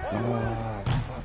Oh, fuck.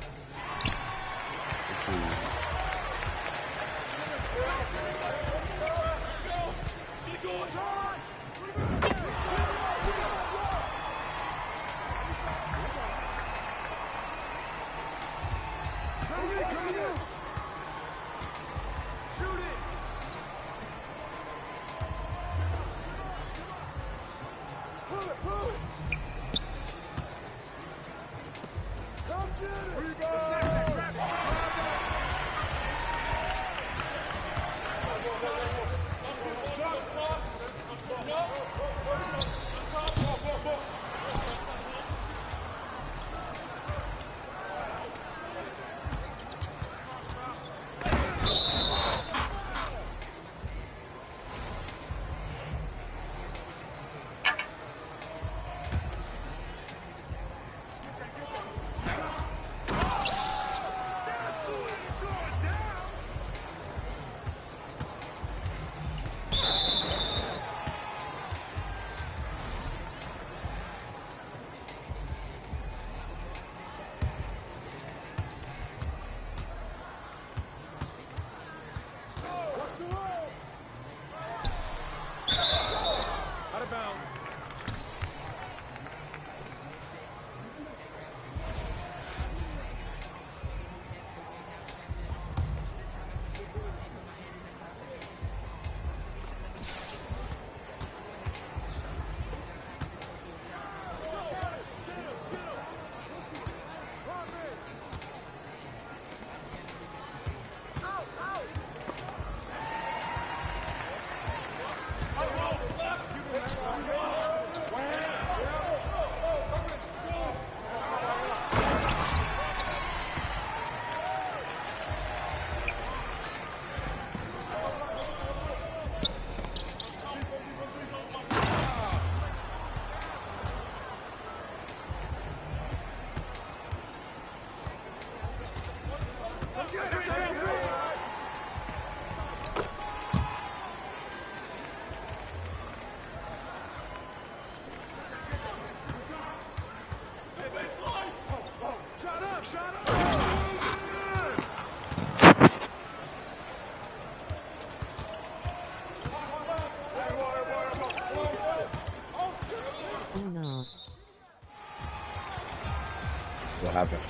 What happened?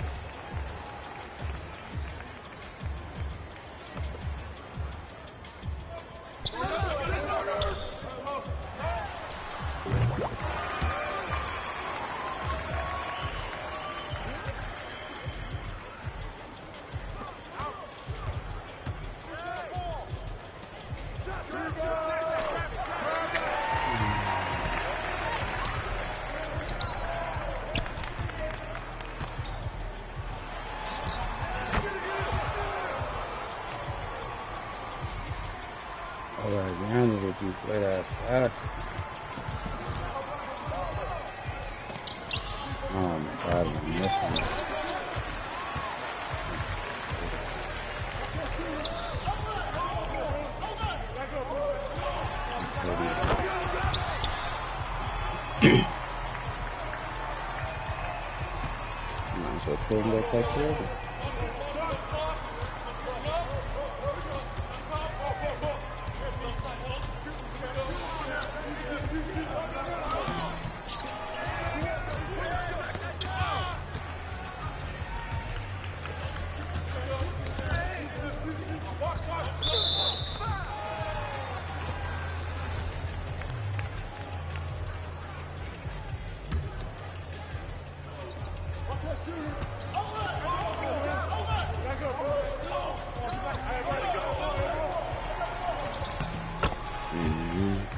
Alright, behind me with these late ass passes. Oh my god, I'm missing it. I'm so cool that that kid.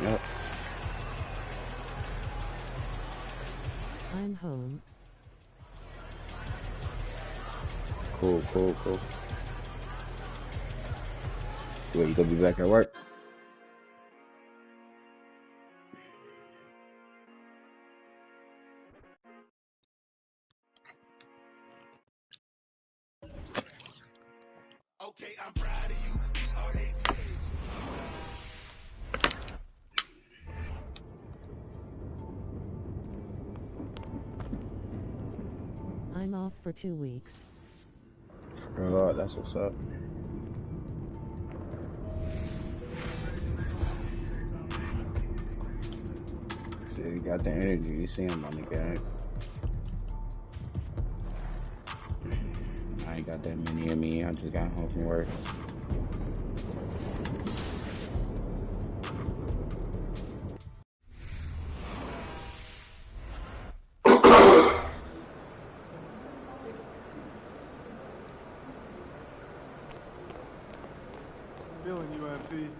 Yep. I'm home. Cool. Wait, you gonna be back at work? Okay, I'm proud of you. B-R-A-D-A. I'm off for 2 weeks. Lord, that's what's up. See, you got the energy. You see him on the game. I ain't got that many of me. I just got home from work. Feeling UMP.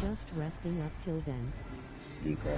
Just resting up till then. Okay.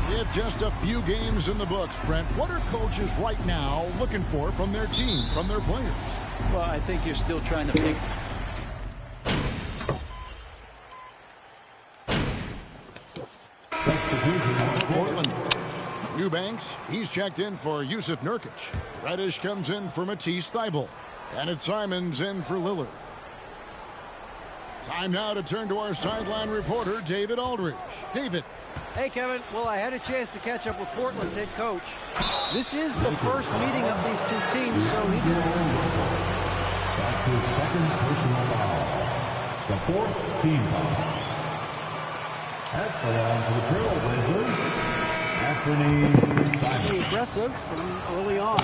With just a few games in the books, Brent, what are coaches right now looking for from their team, from their players? Well, I think you're still trying to figure. Portland. Eubanks, he's checked in for Yusuf Nurkic. Reddish comes in for Matisse Thybulle. And it's Simons in for Lillard. Time now to turn to our sideline reporter, David Aldridge. David. Hey, Kevin. Well, I had a chance to catch up with Portland's head coach. This is the first meeting of these two teams, so he did. That's his second personal foul. The fourth team foul. That belongs to the Trailblazers. Anthony Simons. Aggressive from early on.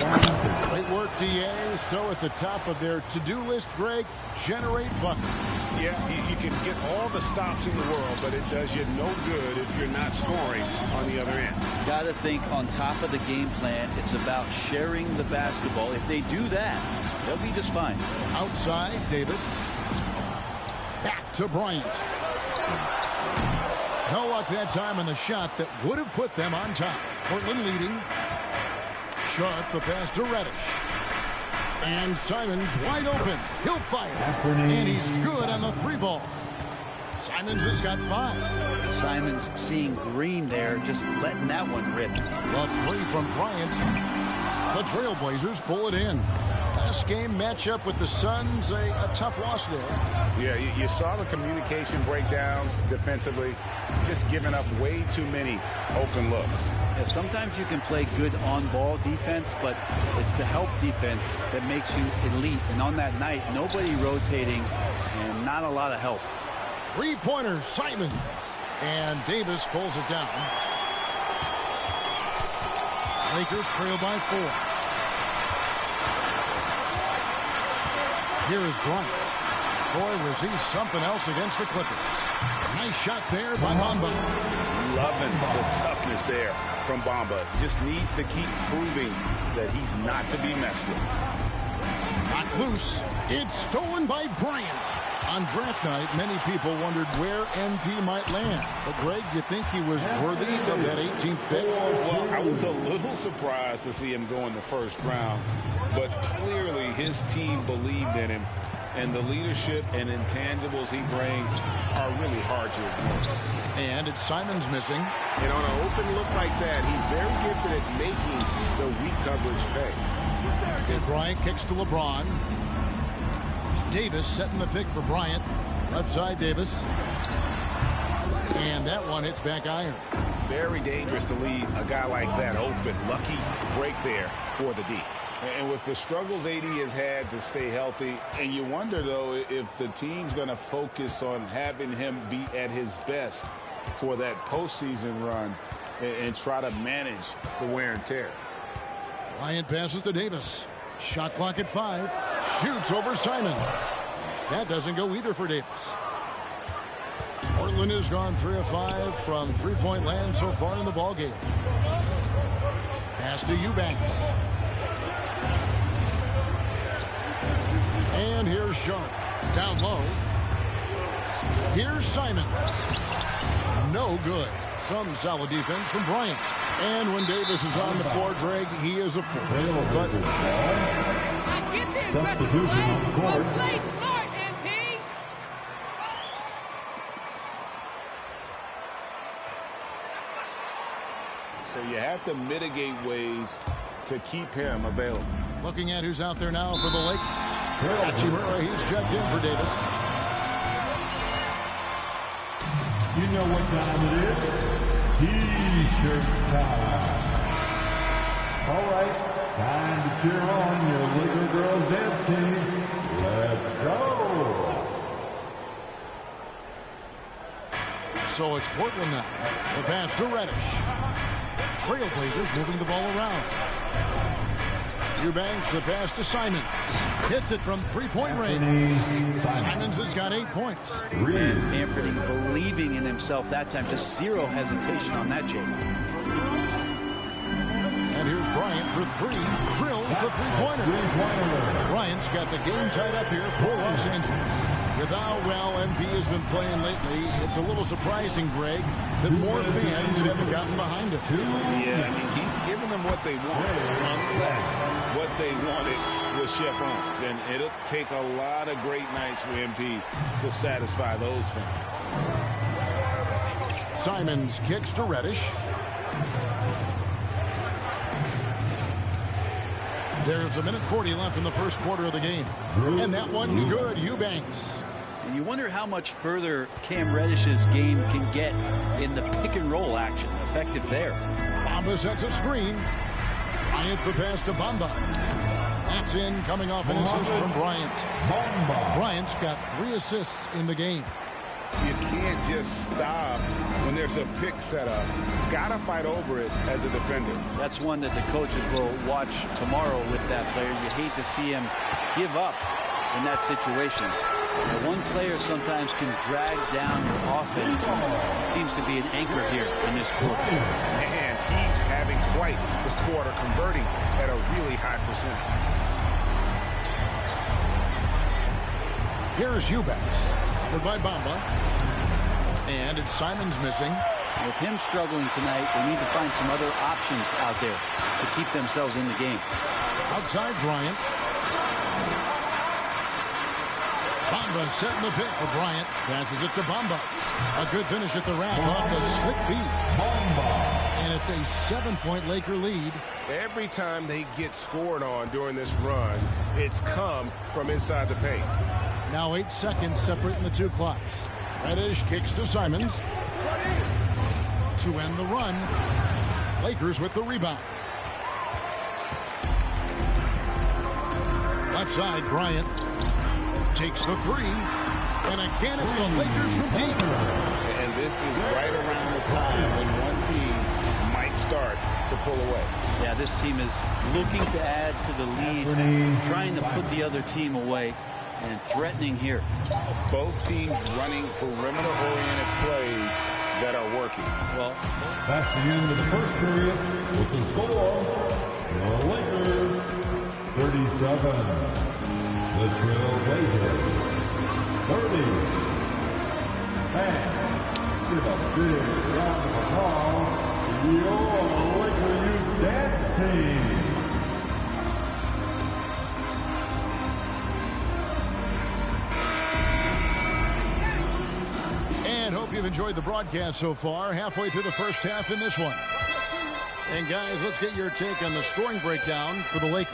Great work, DA. So at the top of their to-do list, Greg, generate buckets. Yeah, you can get all the stops in the world, but it does you no good if you're not scoring on the other end. Got to think on top of the game plan, it's about sharing the basketball. If they do that, they'll be just fine. Outside, Davis. Back to Bryant. No luck that time on the shot that would have put them on top. Portland leading. Sharp the pass to Reddish. And Simons wide open. He'll fire. And he's good on the three ball. Simons has got 5. Simons seeing green there, just letting that one rip. The 3 from Bryant. The Trailblazers pull it in. Last game matchup with the Suns, a tough loss there. Yeah, you saw the communication breakdowns defensively, just giving up way too many open looks. Yeah, sometimes you can play good on-ball defense, but it's the help defense that makes you elite. And on that night, nobody rotating and not a lot of help. 3-pointer, Simons. And Davis pulls it down. Lakers trail by 4. Here is Bryant. Boy, was he something else against the Clippers. Nice shot there by Bamba. Loving the toughness there from Bamba. Just needs to keep proving that he's not to be messed with. Not loose. It's stolen by Bryant. On draft night, many people wondered where MP might land. But, Greg, you think he was worthy of that 18th pick? Well, I was a little surprised to see him go in the first round. But clearly his team believed in him. And the leadership and intangibles he brings are really hard to ignore. And it's Simons missing. And on an open look like that, he's very gifted at making the weak coverage pay. And Bryant kicks to LeBron. Davis setting the pick for Bryant. Left side, Davis. And that one hits back iron. Very dangerous to leave a guy like that open. Lucky break there for the D. And with the struggles AD has had to stay healthy, and you wonder, though, if the team's going to focus on having him be at his best for that postseason run and try to manage the wear and tear. Bryant passes to Davis. Shot clock at 5. Shoots over Simons. That doesn't go either for Davis. Portland has gone 3 of 5 from three-point land so far in the ballgame. Pass to Eubanks. And here's Sharp. Down low. Here's Simons. No good. Some solid defense from Bryant. And when Davis is on the court, Greg, he is a force. But Substitution on the court. Play smart, MP. So you have to mitigate ways to keep him available. looking at who's out there now for the Lakers. Hachimura, he's checked in for Davis. You know what time it is? T-shirt time. All right, time to cheer on your Laker girls dance team. Let's go. So it's Portland now. The pass to Reddish. Trailblazers moving the ball around. Eubanks, the pass to Simons. Hits it from three-point range. Simons has got 8 points. Anthony believing in himself that time. Just zero hesitation on that, Jake. And here's Bryant for three. Drills the three-pointer. Bryant's got the game tied up here for Los Angeles. With how well MP has been playing lately, it's a little surprising, Greg, that more fans haven't gotten behind him. Yeah, I mean, he's giving them what they want. Nonetheless, what they wanted was Shepard. And it'll take a lot of great nights for MP to satisfy those fans. Simons kicks to Reddish. There's 1:40 left in the first quarter of the game. And that one's good. Eubanks. And you wonder how much further Cam Reddish's game can get in the pick-and-roll action. Effective there. Bamba sets a screen. Bryant the pass to Bamba. That's in, coming off an assist from Bryant. Bryant's got 3 assists in the game. You can't just stop when there's a pick set up. Gotta fight over it as a defender. That's one that the coaches will watch tomorrow with that player. You hate to see him give up in that situation. Now, one player sometimes can drag down your offense. He seems to be an anchor here in this quarter. And he's having quite the quarter, converting at a really high percentage. Here's Eubanks. Covered by Bamba. And it's Simons missing. With him struggling tonight, they need to find some other options out there to keep themselves in the game. Outside Bryant. Bamba setting the pick for Bryant. Passes it to Bamba. A good finish at the rack off the slick feet. And it's a 7-point Laker lead. Every time they get scored on during this run, it's come from inside the paint. Now 8 seconds separating the 2 clocks. Reddish kicks to Simons. To end the run. Lakers with the rebound. Left side, Bryant takes the 3. And again, it's the Lakers from deep. And this is right around the time when one team might start to pull away. Yeah, this team is looking to add to the lead, trying to put the other team away, and threatening here. Both teams running perimeter-oriented plays that are working. Well, That's the end of the first period with the score. The Lakers 37. The Trailblazers 30. And give a big round of applause to your Laker Youth Dance Team. And hope you've enjoyed the broadcast so far. Halfway through the first half in this one. And guys, let's get your take on the scoring breakdown for the Lakers.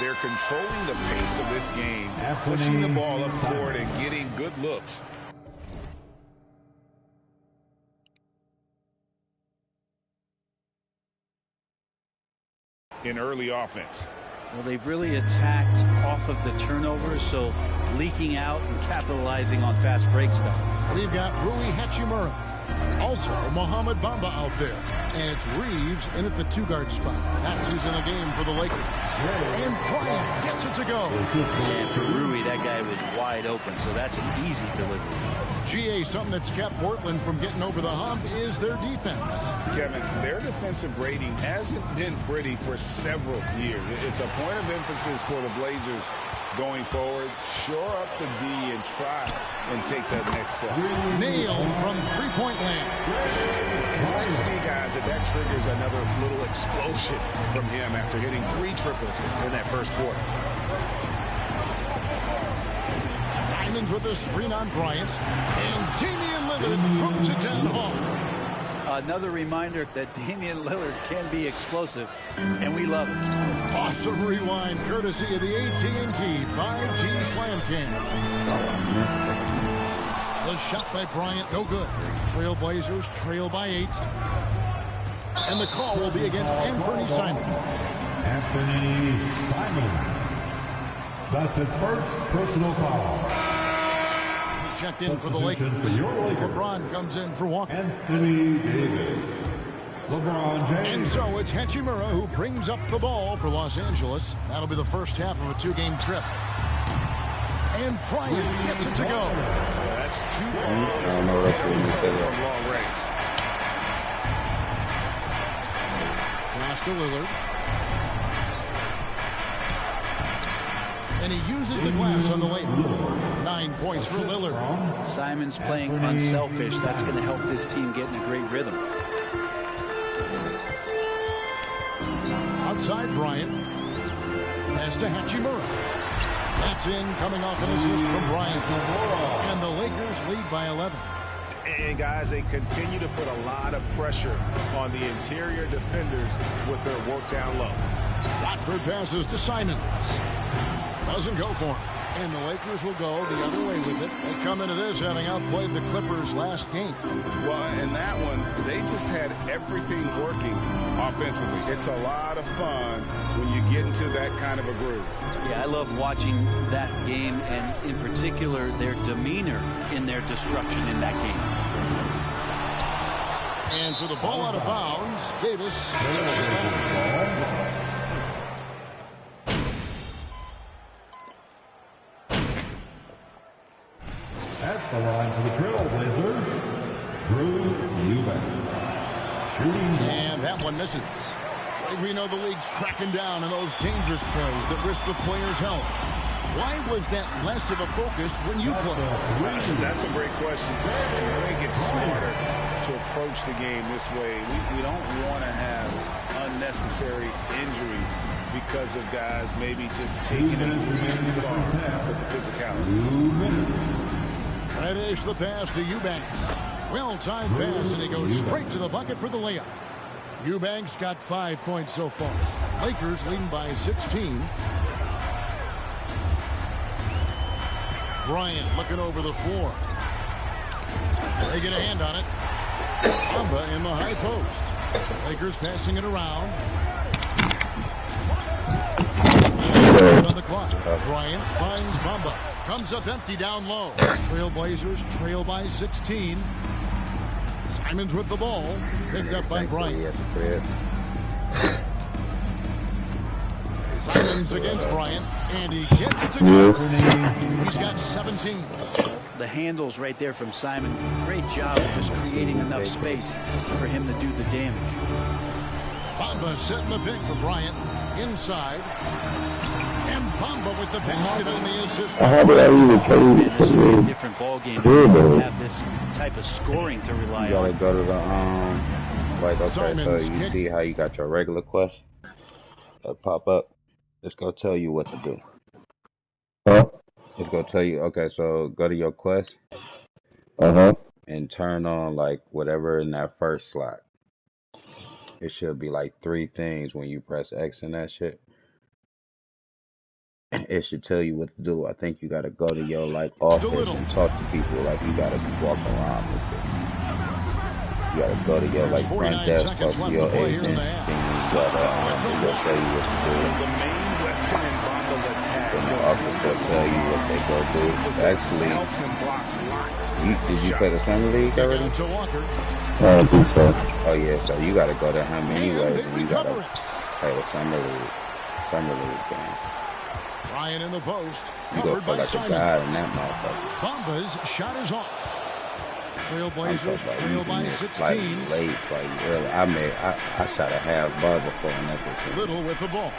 They're controlling the pace of this game, pushing the ball up court and getting good looks. in early offense. Well, they've really attacked off of the turnovers, so leaking out and capitalizing on fast break stuff. We've got Rui Hachimura. Also, Mohamed Bamba out there. And it's Reeves in at the 2-guard spot. That's who's in the game for the Lakers. And Bryant gets it to go. And for Rui, that guy was wide open, so that's an easy delivery. GA, something that's kept Portland from getting over the hump is their defense. Kevin, their defensive rating hasn't been pretty for several years. It's a point of emphasis for the Blazers going forward. Shore up the D and try and take that next step. Nailed from three-point land. And let's see, guys, if that triggers another little explosion from him after hitting 3 triples in that first quarter. Simons with the screen on Bryant. And Damian Lillard throws it down hard. Another reminder that Damian Lillard can be explosive, and we love it. Awesome rewind, courtesy of the AT&T 5G Slam King. The shot by Bryant, no good. Trailblazers trail by 8. And the call will be against Anthony Simons. Anthony Simons. That's his first personal foul. This is checked in for the Lakers. LeBron comes in for Walker. Anthony Davis. LeBron James. And so it's Hachimura who brings up the ball for Los Angeles. That'll be the first half of a 2-game trip. And Bryant gets it to go. Yeah, that's 2 balls I don't know what else we need to from long range. Pass to Lillard. And he uses the glass on the layup. 9 points for Lillard. Simons playing unselfish. That's going to help this team get in a great rhythm. Outside Bryant. Pass to Hachimura. That's in, coming off an assist from Bryant. And the Lakers lead by 11. And guys, they continue to put a lot of pressure on the interior defenders with their work down low. Watford passes to Simons. Doesn't go for him. And the Lakers will go the other way with it. They come into this having outplayed the Clippers last game. Well, in that one, they just had everything working offensively. It's a lot of fun when you get into that kind of a groove. Yeah, I love watching that game, and in particular, their demeanor in their destruction in that game. And so the ball out of bounds. Davis. At the line for the Trailblazers, Drew Eubanks. Shooting. And that one misses. We know the league's cracking down on those dangerous plays that risk the player's health. Why was that less of a focus when you played? That's a great question. I think it's smarter to approach the game this way. We don't want to have unnecessary injury because of guys maybe just taking it too far with the physicality. Reddish the pass to Eubanks. Well-timed pass, and he goes straight to the bucket for the layup. Eubanks got 5 points so far. Lakers leading by 16. Bryant looking over the floor. They get a hand on it. Bamba in the high post. Lakers passing it around. On the clock. Bryant finds Bamba. Comes up empty down low. Trailblazers trail by 16. Simons with the ball. Picked up by Bryant. Simons against Bryant. And he gets it to go. He's got 17. The handles right there from Simon. Great job of just creating enough space for him to do the damage. Bamba setting the pick for Bryant. Inside. And Bamba with the basket on the assist. This will be a different ball game. You don't have this type of scoring to rely You on. gotta go to the like, okay, so you see how you got your regular quest pop up. It's gonna tell you what to do. It's gonna tell you, okay, so go to your quest. And turn on like whatever in that first slot. It should be like 3 things when you press X and that shit. It should tell you what to do. I think you gotta go to your like office and talk to people. Like you gotta walk around with it. You gotta go to your like front desk, talk to your agent, and they'll tell you what to do. The main weapon in Bronco's attack Then the was offense will tell you what they go do. Actually, helps him block lots. did you play the summer league already? To Walker. I don't think so. Oh yeah, so you got to go to him anyways, And and they you got recover to it. play the summer league game. Ryan in the post. You go Covered play by like a Simon. god in that motherfucker. Bomba's shot is off. Trailblazers Like, trail by you 16. Like late, like early. I shot a half buzzer for an episode. Little with the ball.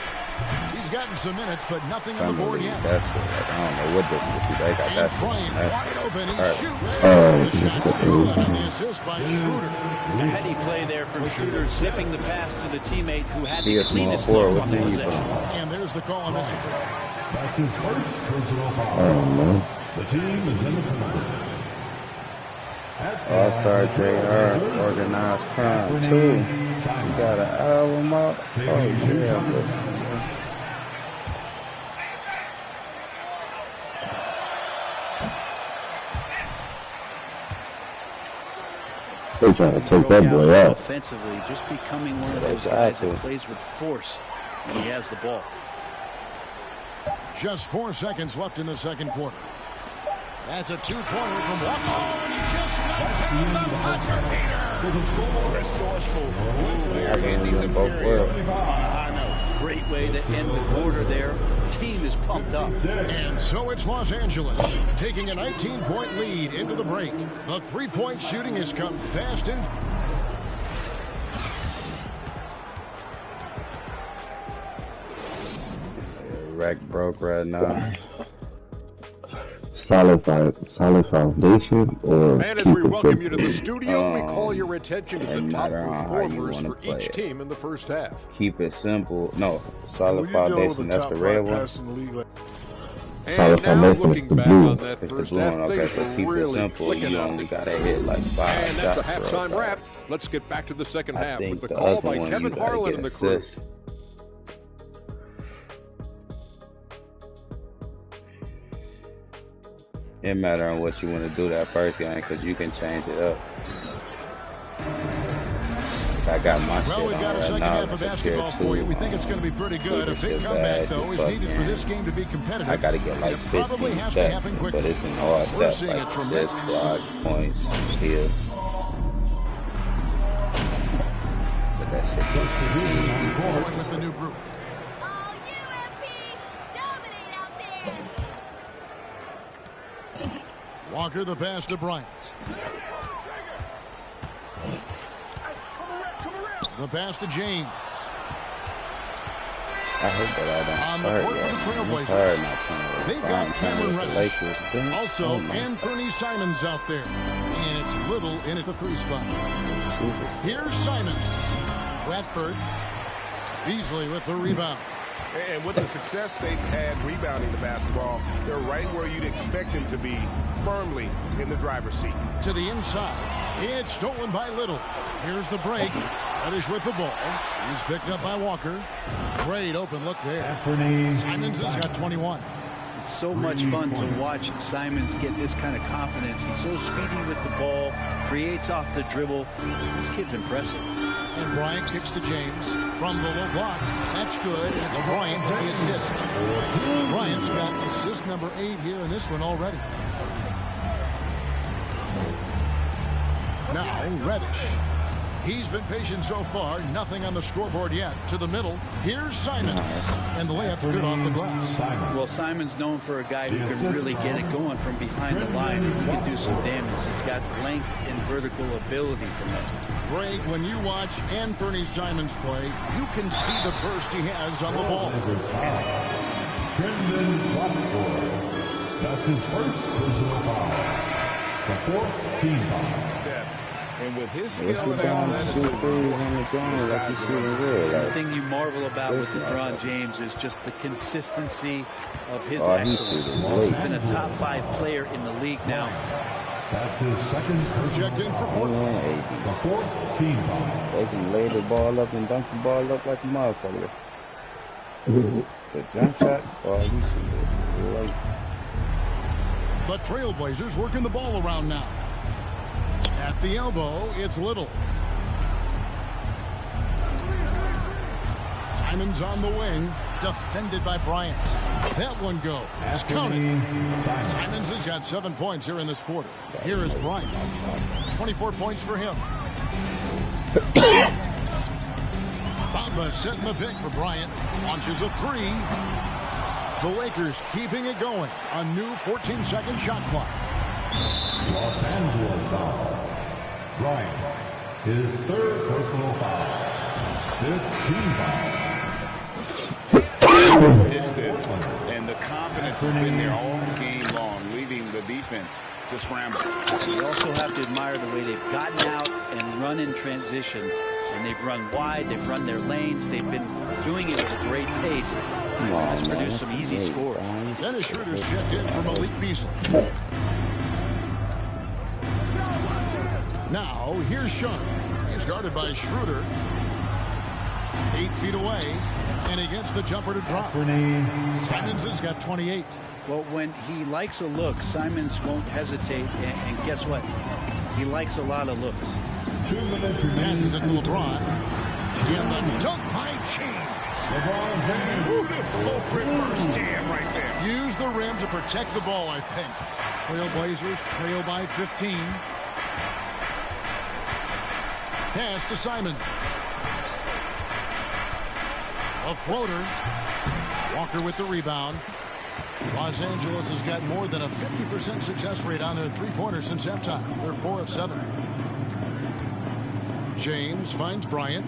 He's gotten some minutes, but nothing on the Summer board league, yet. that's good. Like, I don't know what difference they got. And That's Bryant wide open. He Alright. shoots. The shot's good on the assist by Schroeder. A heady play there from Schroeder, zipping the pass to the teammate who had He the a small cleanest forward. look on the What team you possession. from? And there's the call on Mr. That's his first personal foul. The team is in the penalty. All-Star JR, Organized Crime 2. You got an album out? Oh, yeah. They're trying to take Broke that out boy out. offensively, just becoming one of Yeah, those guys that exactly. plays with force when he has the ball. Just 4 seconds left in the second quarter. That's a two-pointer from Walker. Oh, and he just knocked down the buzzer beater. Resourceful. I can't even both worlds. I know. Great way to end the quarter there. Team is pumped up. And so it's Los Angeles taking a 19-point lead into the break. The three-point shooting has come fast and Rack broke right now. Solid foundation or And as keep we it welcome simple? you to the studio, we call your attention to the and top matter on how you performers wanna for play each it. team in the first half. Keep it simple. No, solid foundation. That's the red one. And Solid now foundation looking is the back blue. on that It's the first blue half, one. Okay, things so were keep it really simple. clicking You out only there. gotta hit like 5 And that's a shots real halftime fast. wrap. Let's get back to the second I half with think the the call other by one Kevin you gotta Harlan get and the crew. assists. It matter on what you want to do that first game because you can change it up. I got my shit well, we've on got a right second now. half of basketball for you. We think it's going to be pretty good. A big comeback, though, is needed for this game to be competitive. I got to get like It probably 15 has to steps, happen quickly. but it's in all We're steps, seeing like a assists, tremendous blocks, points, steals. But that shit is Going with the new group. Walker the pass to Bryant. The pass to James. I hope that I On don't the start court for yet. the Trailblazers. I'm tired not playing They've with got I'm playing Cameron with the Reddish. Lakers. Then- Also, oh my Anthony Simons out there. And it's Little in at the 3 spot. stupid. Here's Simons. Radford. Beasley with the rebound. And with the success they've had rebounding the basketball, they're right where you'd expect them to be, firmly in the driver's seat. To the inside. It's stolen by Little. Here's the break. Reddish with the ball. He's picked up by Walker. Great open look there. Simons has got 21. It's so much fun to watch Simons get this kind of confidence. He's so speedy with the ball, creates off the dribble. This kid's impressive. And Bryant kicks to James from the low block. That's good. And it's Bryant with the assist. Bryant's got assist number 8 here in this one already. Now Reddish. He's been patient so far. Nothing on the scoreboard yet. To the middle. Here's Simons. And the layup's good off the glass. Well, Simon's known for a guy who can really get it going from behind the line. He can do some damage. He's got length and vertical ability from that. Greg, when you watch Anthony Simons play, you can see the burst he has on the ball. Trendon Watford. That's his first personal foul. The fourth team foul. And with his What's skill and LeBron athleticism, shoot threes on the ground like he's shooting real? The Like, thing you marvel about with LeBron James is just the consistency of his Oh, he's excellence. shooting He's great. been a top 5 player in the league now. That's his second personal Checked in for foul. Portland. 180. The fourth team foul. They can lay the ball up and dunk the ball up like a motherfucker. The jump shot, oh, you shoot it late. The Trailblazers working the ball around now. At the elbow, it's Little. Simons on the wing, defended by Bryant. That one goes. Counted. Simons has got 7 points here in this quarter. Here is Bryant. 24 points for him. Bamba setting the pick for Bryant. Launches a three. The Lakers keeping it going. A new 14-second shot clock. Los Angeles foul. Bryant, his 3rd personal foul. 15 foul. Distance and the confidence has been there all game long, leaving the defense to scramble. You also have to admire the way they've gotten out and run in transition. And they've run wide, they've run their lanes, they've been doing it at a great pace. That's produced some easy scores. Dennis Schroeder's checked in for Malik Beasley. Now, here's Sean. He's guarded by Schroeder. 8 feet away, and he gets the jumper to drop. Simons has got 28. Well, when he likes a look, Simons won't hesitate, and guess what? He likes a lot of looks. 2 minutes remaining. Passes it to LeBron. And the dunk by James. LeBron James. Beautiful reverse jam right there. Use the rim to protect the ball, I think. Trailblazers trail by 15. Pass to Simons. A floater. Walker with the rebound. Los Angeles has got more than a 50% success rate on their three-pointers since halftime. They're 4 of 7. James finds Bryant.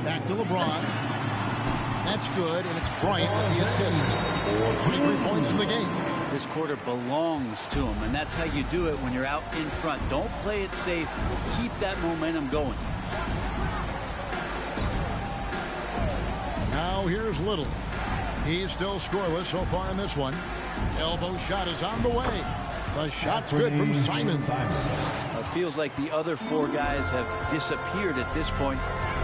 Back to LeBron. That's good, and it's Bryant with the assist. 23 points in the game. This quarter belongs to him, and that's how you do it when you're out in front. Don't play it safe. Keep that momentum going. Now here's Little. He's still scoreless so far in this one. Elbow shot is on the way. The shot's good from Simons. It feels like the other 4 guys have disappeared at this point.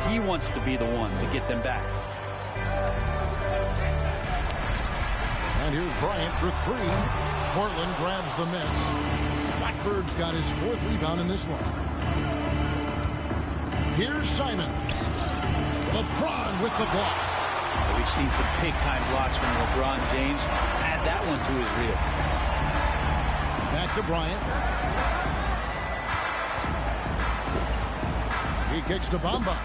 He wants to be the one to get them back. And here's Bryant for 3. Portland grabs the miss. Blackbird's got his 4th rebound in this one. Here's Simons. LeBron with the block. We've seen some big-time blocks from LeBron James. Add that one to his reel. Back to Bryant. He kicks to Bamba.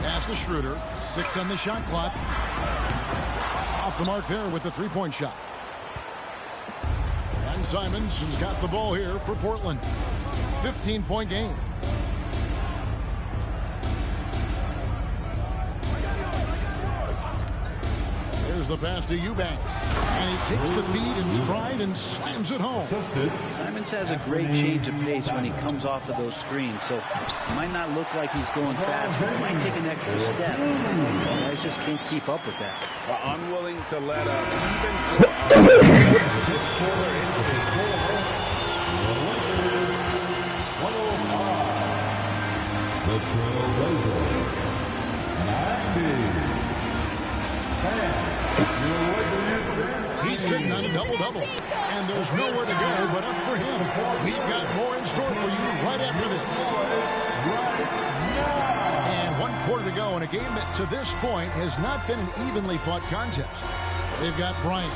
Pass to Schroeder. 6 on the shot clock. Off the mark there with the three-point shot. And Simons has got the ball here for Portland. 15-point game. There's the pass to Eubanks. And he takes the feed in stride and slams it home. Simons has a great change of pace when he comes off of those screens, so it might not look like he's going fast, but he might take an extra step. Guys just can't keep up with that. Unwilling to let up even just killer instinct. The Trailblazers. 90. He's sitting on a double-double. And there's nowhere to go but up for him. We've got more in store for you right after this. And 1 quarter to go in a game that to this point has not been an evenly fought contest. They've got Bryant.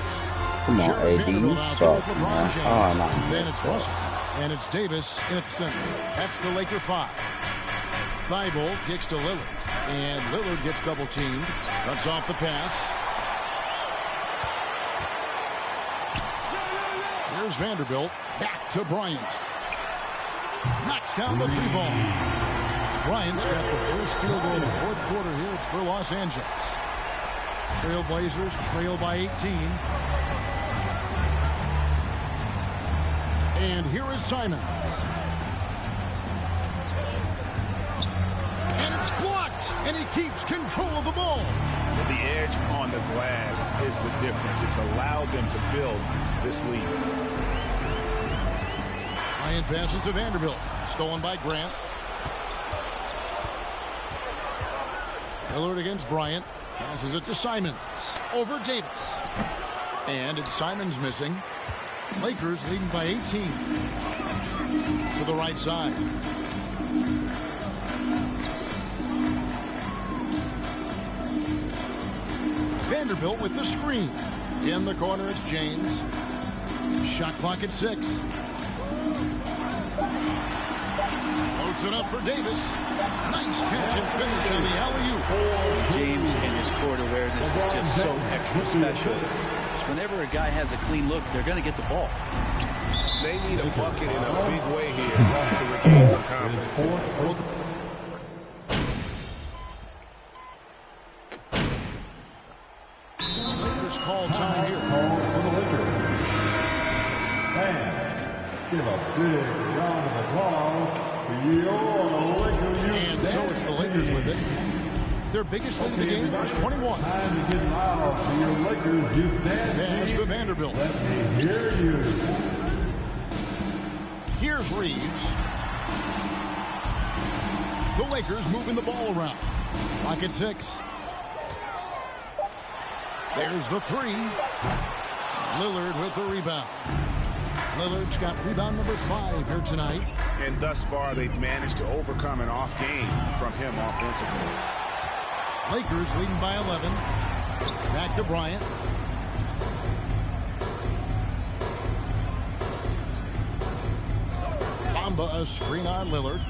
Come on, Jared AD, Vanderbilt you out there with suck, LeBron man. James. Oh, no. Then it's Russell. And it's Davis in at center. That's the Laker 5. Thibault kicks to Lillard. And Lillard gets double-teamed. Cuts off the pass. Here's Vanderbilt. Back to Bryant. Knocks down the 3-ball. Bryant's got the first field goal of the 4th quarter here. It's for Los Angeles. Trailblazers trail by 18. And here is Simons. And it's blocked. And he keeps control of the ball. The edge on the glass is the difference. It's allowed them to build this lead. Bryant passes to Vanderbilt. Stolen by Grant. Lillard against Bryant. Passes it to Simons. Over Davis. And it's Simons missing. Lakers leading by 18. To the right side. Vanderbilt with the screen. In the corner, it's James. Shot clock at 6. Loads it up for Davis. Nice catch and finish on the alley-oop. James and his court awareness is just so extra special. Whenever a guy has a clean look, they're going to get the ball. They need a bucket in a big way here to regain some confidence. Lakers call time here. For the Lakers. Fans, give a big round of applause for your Lakers. And so it's the Lakers with it. Their biggest lead in the game was 21. Time to get loud for your Lakers. You Pass to Vanderbilt. Let me hear you. Here's Reeves. The Lakers moving the ball around. Clock at 6. There's the 3. Lillard with the rebound. Lillard's got rebound number 5 here tonight. And thus far, they've managed to overcome an off game from him offensively. Lakers leading by 11. Back to Bryant. Bamba a screen on Lillard.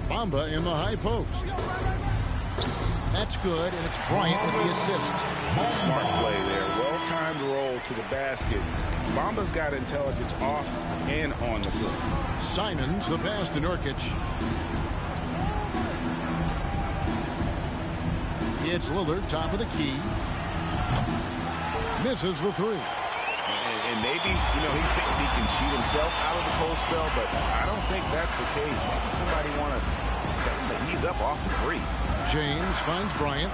Bamba in the high post. That's good, and it's Bryant with the assist. Smart play there. Well-timed roll to the basket. Bamba's got intelligence off and on the court. Simons the pass to Nurkic. It's Lillard, top of the key. Misses the 3. And maybe, he thinks he can shoot himself out of the cold spell, but I don't think that's the case. Maybe somebody want to tell him that he's up off the threes. James finds Bryant.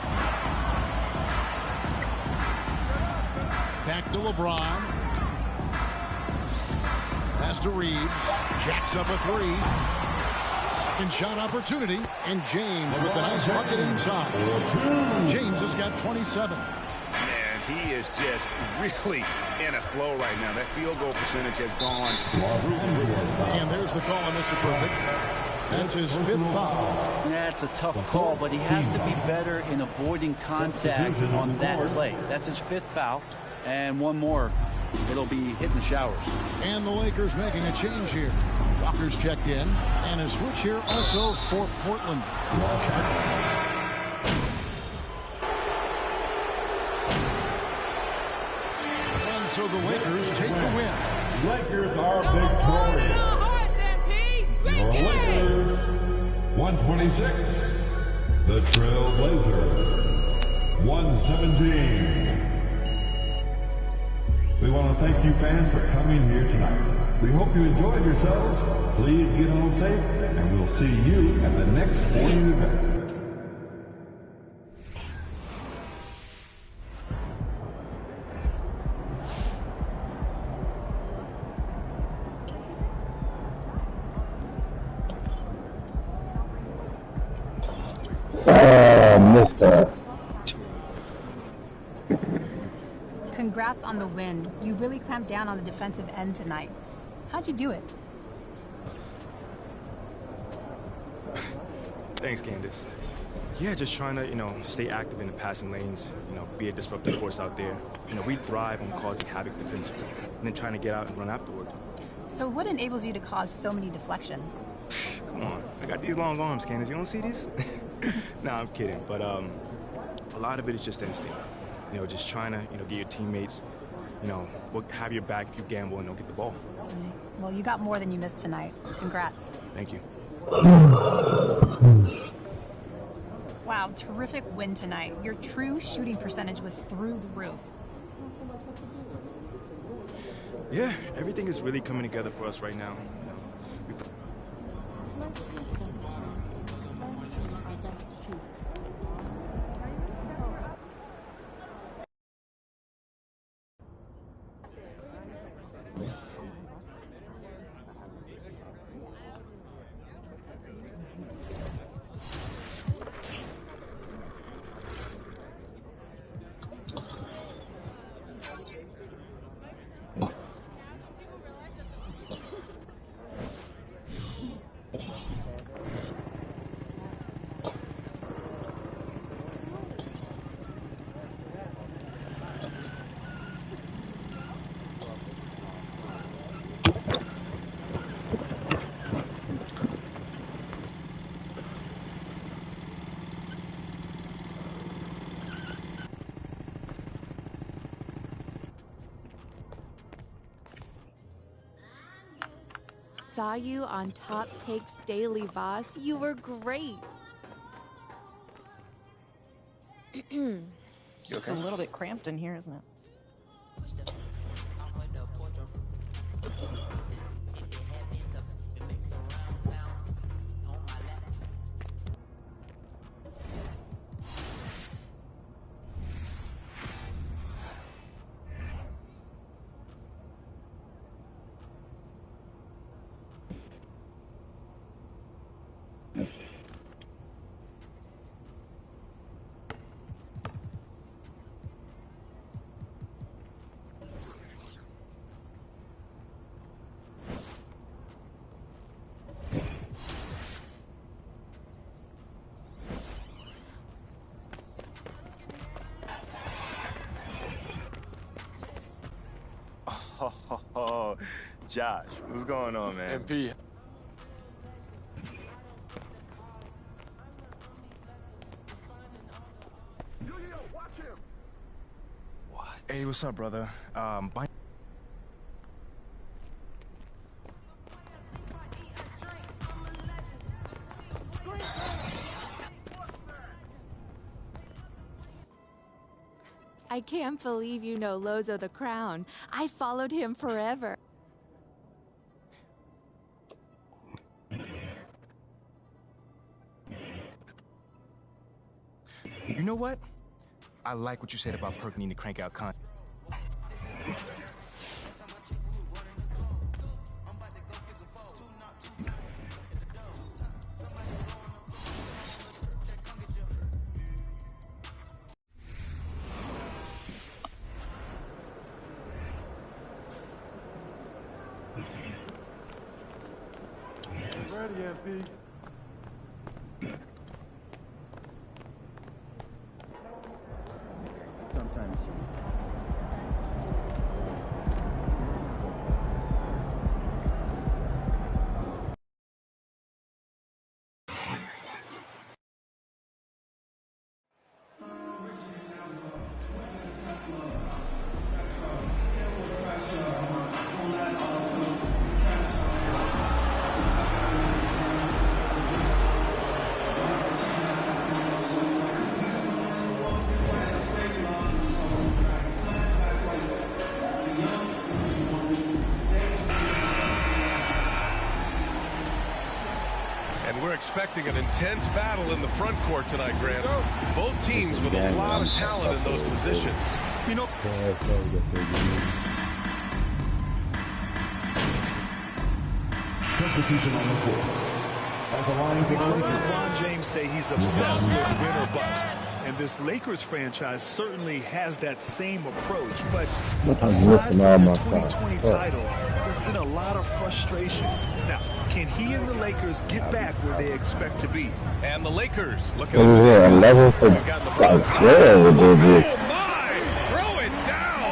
Back to LeBron. Pass to Reeves. Jacks up a 3. Second shot opportunity. And James with the nice bucket inside. James has got 27. Man, he is just really in a flow right now. That field goal percentage has gone through the roof. And there's the call on Mr. Perfect. That's his 5th foul. That's a tough call, but he has to be better in avoiding contact on that play. That's his 5th foul. And one more, it'll be hitting the showers. And the Lakers making a change here. Walker's checked in. And a switch here also for Portland. And so the Lakers take the win. Lakers are victorious. Your Lakers, 126. The Trail Blazers, 117. We want to thank you fans for coming here tonight. We hope you enjoyed yourselves. Please get home safe, and we'll see you at the next sporting event. Missed that. Congrats on the win. You really clamped down on the defensive end tonight. How'd you do it? Thanks, Candace. Yeah, just trying to, stay active in the passing lanes, be a disruptive force out there. We thrive on causing havoc defensively, and then trying to get out and run afterward. So what enables you to cause so many deflections? Come on, I got these long arms, Candace. You don't see these? Nah, I'm kidding. But a lot of it is just instinct. Just trying to, get your teammates, have your back if you gamble and don't get the ball. Right. Well, you got more than you missed tonight. Congrats. Thank you. Wow, terrific win tonight. Your true shooting percentage was through the roof. Yeah, everything is really coming together for us right now. saw you on Top Takes Daily, boss. You were great. It's just a little bit cramped in here, isn't it? Oh, Josh, what's going on, man? MP. Watch him. What? Hey, what's up, brother? I can't believe you know Lozo the Crown. I followed him forever. You know what? I like what you said about Perk needing to crank out content. Ready, MP. Sometimes Expecting an intense battle in the front court tonight, Grant. Both teams with a lot of talent in those positions. You know, substitution on the court. As a line We've heard LeBron James say he's obsessed with win or bust. And this Lakers franchise certainly has that same approach. But aside from the 2020 title, there's been a lot of frustration. Now, can he and the Lakers get back where they expect to be? And the Lakers looking a level for like 12 baby. Throw it down.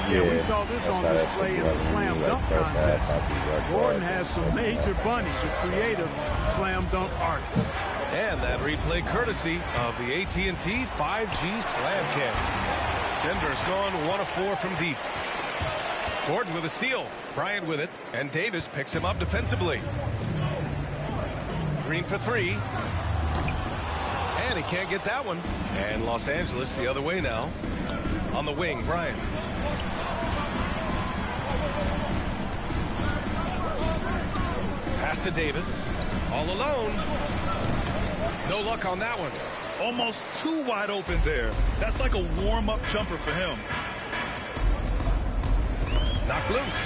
Yeah, we saw this on display in the slam dunk contest. Gordon has some major bunnies, a creative slam dunk artist. And that replay courtesy of the AT&T 5G Slam Cam. Denver's gone 1 of 4 from deep. Gordon with a steal. Bryant with it. And Davis picks him up defensively. Green for 3. And he can't get that one. And Los Angeles the other way now. On the wing, Bryant. Pass to Davis. All alone. No luck on that one. Almost too wide open there. That's like a warm-up jumper for him. Knocked loose.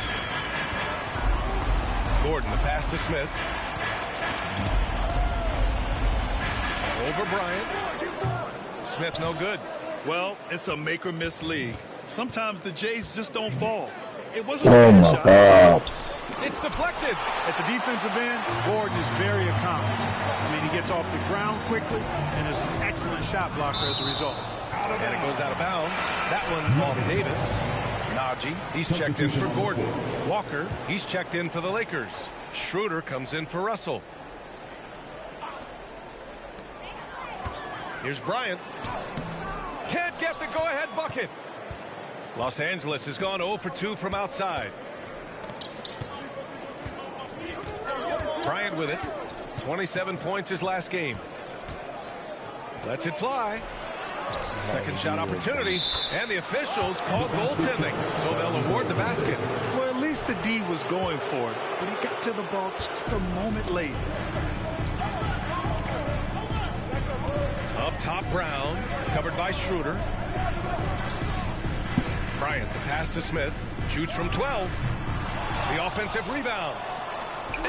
Gordon, the pass to Smith. Over Bryant. Smith no good. Well, it's a make-or-miss league. Sometimes the Jays just don't fall. It wasn't a bad shot. God. It's deflected. At the defensive end, Gordon is very accomplished. I mean, he gets off the ground quickly and is an excellent shot blocker as a result. And it goes out of bounds. That one off Davis. Najee, he's checked in for Gordon. Walker, he's checked in for the Lakers. Schroeder comes in for Russell. Here's Bryant. Can't get the go-ahead bucket. Los Angeles has gone 0 for 2 from outside. Bryant with it. 27 points his last game. Lets it fly. Second shot opportunity, and the officials call goaltending, so they'll award the basket. Well, at least the D was going for it, but he got to the ball just a moment late. Up top, Brown, covered by Schroeder. Bryant, the pass to Smith, shoots from 12. The offensive rebound,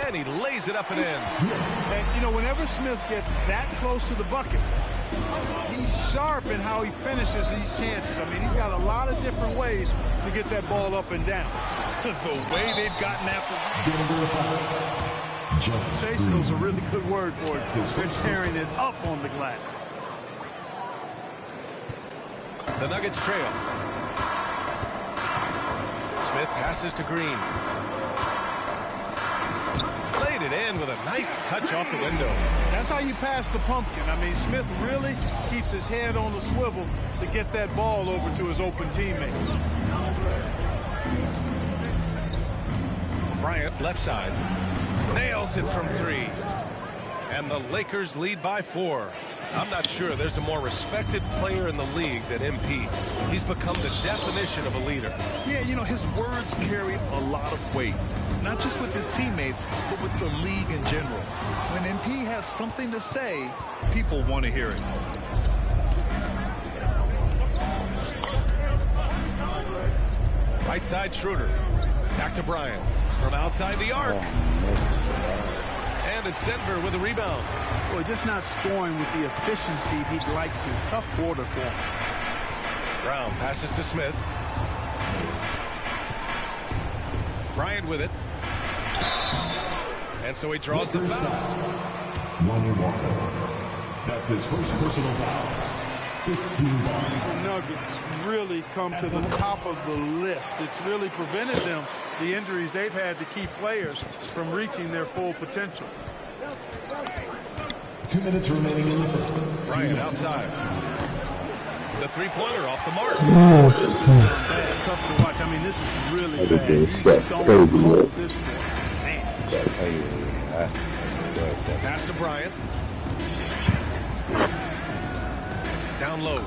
and he lays it up and in. And, you know, whenever Smith gets that close to the bucket, he's sharp in how he finishes these chances. I mean, he's got a lot of different ways to get that ball up and down. The way they've gotten after Chasing is a really good word for it. They're tearing it up on the glass. The Nuggets trail. Smith passes to Green. Laid it in with a nice touch off the window. That's how you pass the pumpkin. I mean, Smith really keeps his head on the swivel to get that ball over to his open teammates. Bryant, left side. Nails it from 3. And the Lakers lead by 4. I'm not sure there's a more respected player in the league than MP. He's become the definition of a leader. Yeah, you know, his words carry a lot of weight. Not just with his teammates, but with the league in general. When MP has something to say, people want to hear it. Right side, Schroeder. Back to Bryant. From outside the arc. And it's Denver with a rebound. Boy, just not scoring with the efficiency he'd like to. Tough quarter for him. Brown passes to Smith. Bryant with it. And so he draws the foul. Lonnie Walker. That's his first personal foul. 15 The Nuggets really come to the top of the list. It's really prevented them, the injuries they've had to key players, from reaching their full potential. 2 minutes remaining in the first. Bryant outside. The three-pointer off the mark. This is bad, tough to watch. I mean, this is really bad. He's don't hold this one. Man. Pass to Bryant. Down low.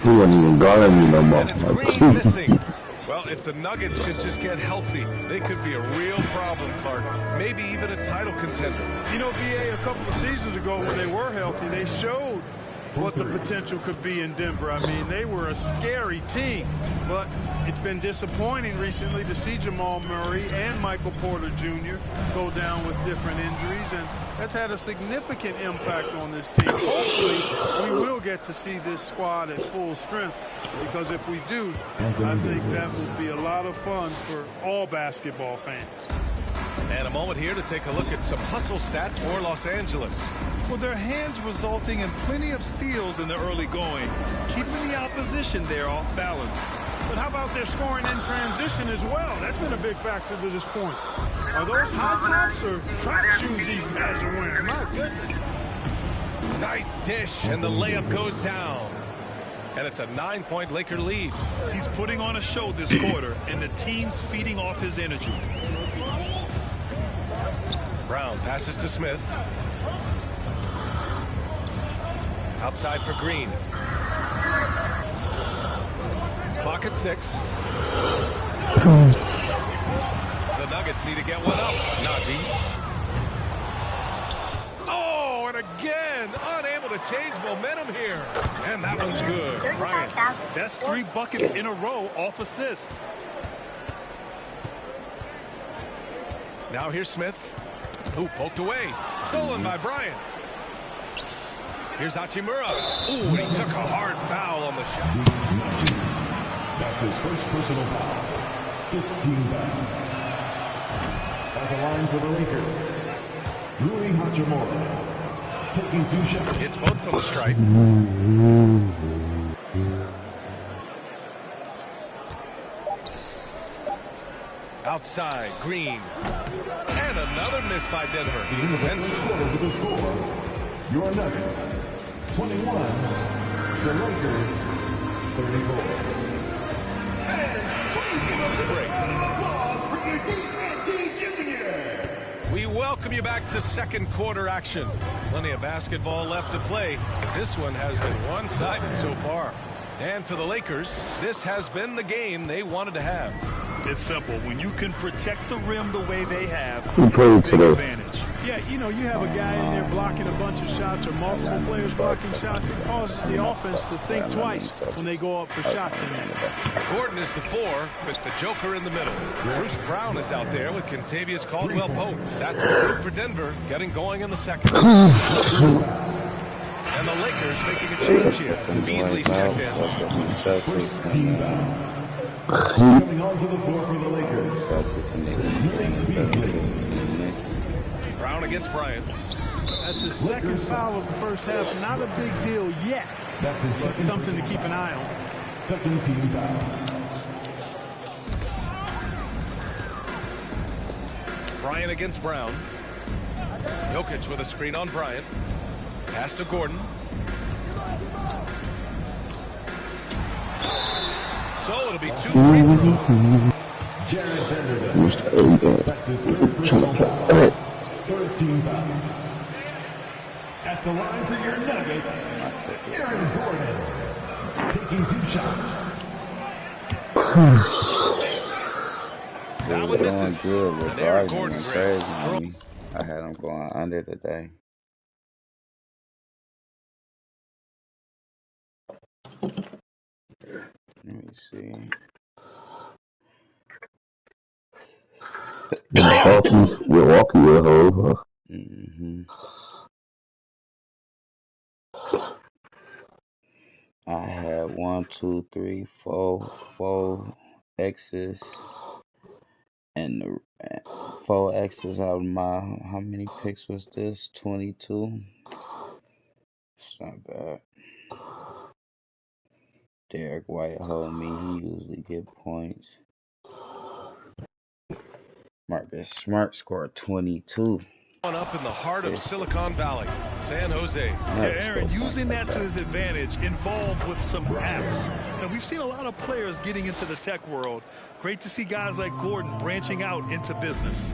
He wasn't even guarding me no more. And it's Green missing. Well, if the Nuggets could just get healthy, they could be a real problem, Clark. Maybe even a title contender. You know, BA, a couple of seasons ago when they were healthy, they showed what the potential could be in Denver. I mean, they were a scary team, but it's been disappointing recently to see Jamal Murray and Michael Porter Jr. go down with different injuries, and that's had a significant impact on this team. Hopefully, we will get to see this squad at full strength, because if we do, I think that will be a lot of fun for all basketball fans. And a moment here to take a look at some hustle stats for Los Angeles. Well, their hands resulting in plenty of steals in the early going, keeping the opposition there off balance. But how about their scoring in transition as well? That's been a big factor to this point. Are those high tops or track shoes these guys are wearing? My goodness. Nice dish, and the layup goes down. And it's a 9-point Laker lead. He's putting on a show this quarter, and the team's feeding off his energy. Brown passes to Smith. Outside for Green. Clock at 6. The Nuggets need to get one up. Najee. Oh, and again, unable to change momentum here. And that one's good. Bryant. That's 3 buckets in a row off assist. Now here's Smith. Ooh, poked away. Stolen by Bryant. Here's Hachimura. Ooh, he took a hard foul on the shot. That's his first personal foul. 15 foul. At the line for the Lakers, Rui Hachimura taking 2 shots. It's both from the stripe. Outside, Green. And another miss by Denver. And to the score, your Nuggets, 21. The Lakers, 34. We welcome Welcome you back to second quarter action. Plenty of basketball left to play. This one has been one-sided so far. And for the Lakers, this has been the game they wanted to have. It's simple. When you can protect the rim the way they have, Who it's a played big today? advantage. Yeah, you know, you have a guy in there blocking a bunch of shots or multiple players blocking shots. It causes the offense to think twice when they go up for shots in there. Gordon is the 4 with the Joker in the middle. Bruce Brown is out there with Kentavious Caldwell-Pope. That's the group for Denver getting going in the second. And the Lakers making a change here. Beasley's checked in. First team foul. Coming onto the floor for the Lakers. Beasley. Brown against Bryant. That's his second foul of the first half. Not a big deal yet. That's his second. Something to keep an eye on. Second team foul. Bryant against Brown. Jokic with a screen on Bryant. Pass to Gordon. So it'll be 2 free throws. Jared Vanderbilt. That's his third personal foul. Third team foul. At the line for your Nuggets, Aaron Gordon. Taking 2 shots. It was going good with Gordon and crazy on me. I had him going under today. Let me see. Milwaukee at home. I had 1, 2, 3, 4 X's, and the 4 X's out of my, how many picks was this? 22. It's not bad. Derek White hold me. He usually get points. Marcus Smart scored 22. Up in the heart of Silicon Valley, San Jose. Yeah, Aaron, using that to his advantage, involved with some apps. Now, we've seen a lot of players getting into the tech world. Great to see guys like Gordon branching out into business.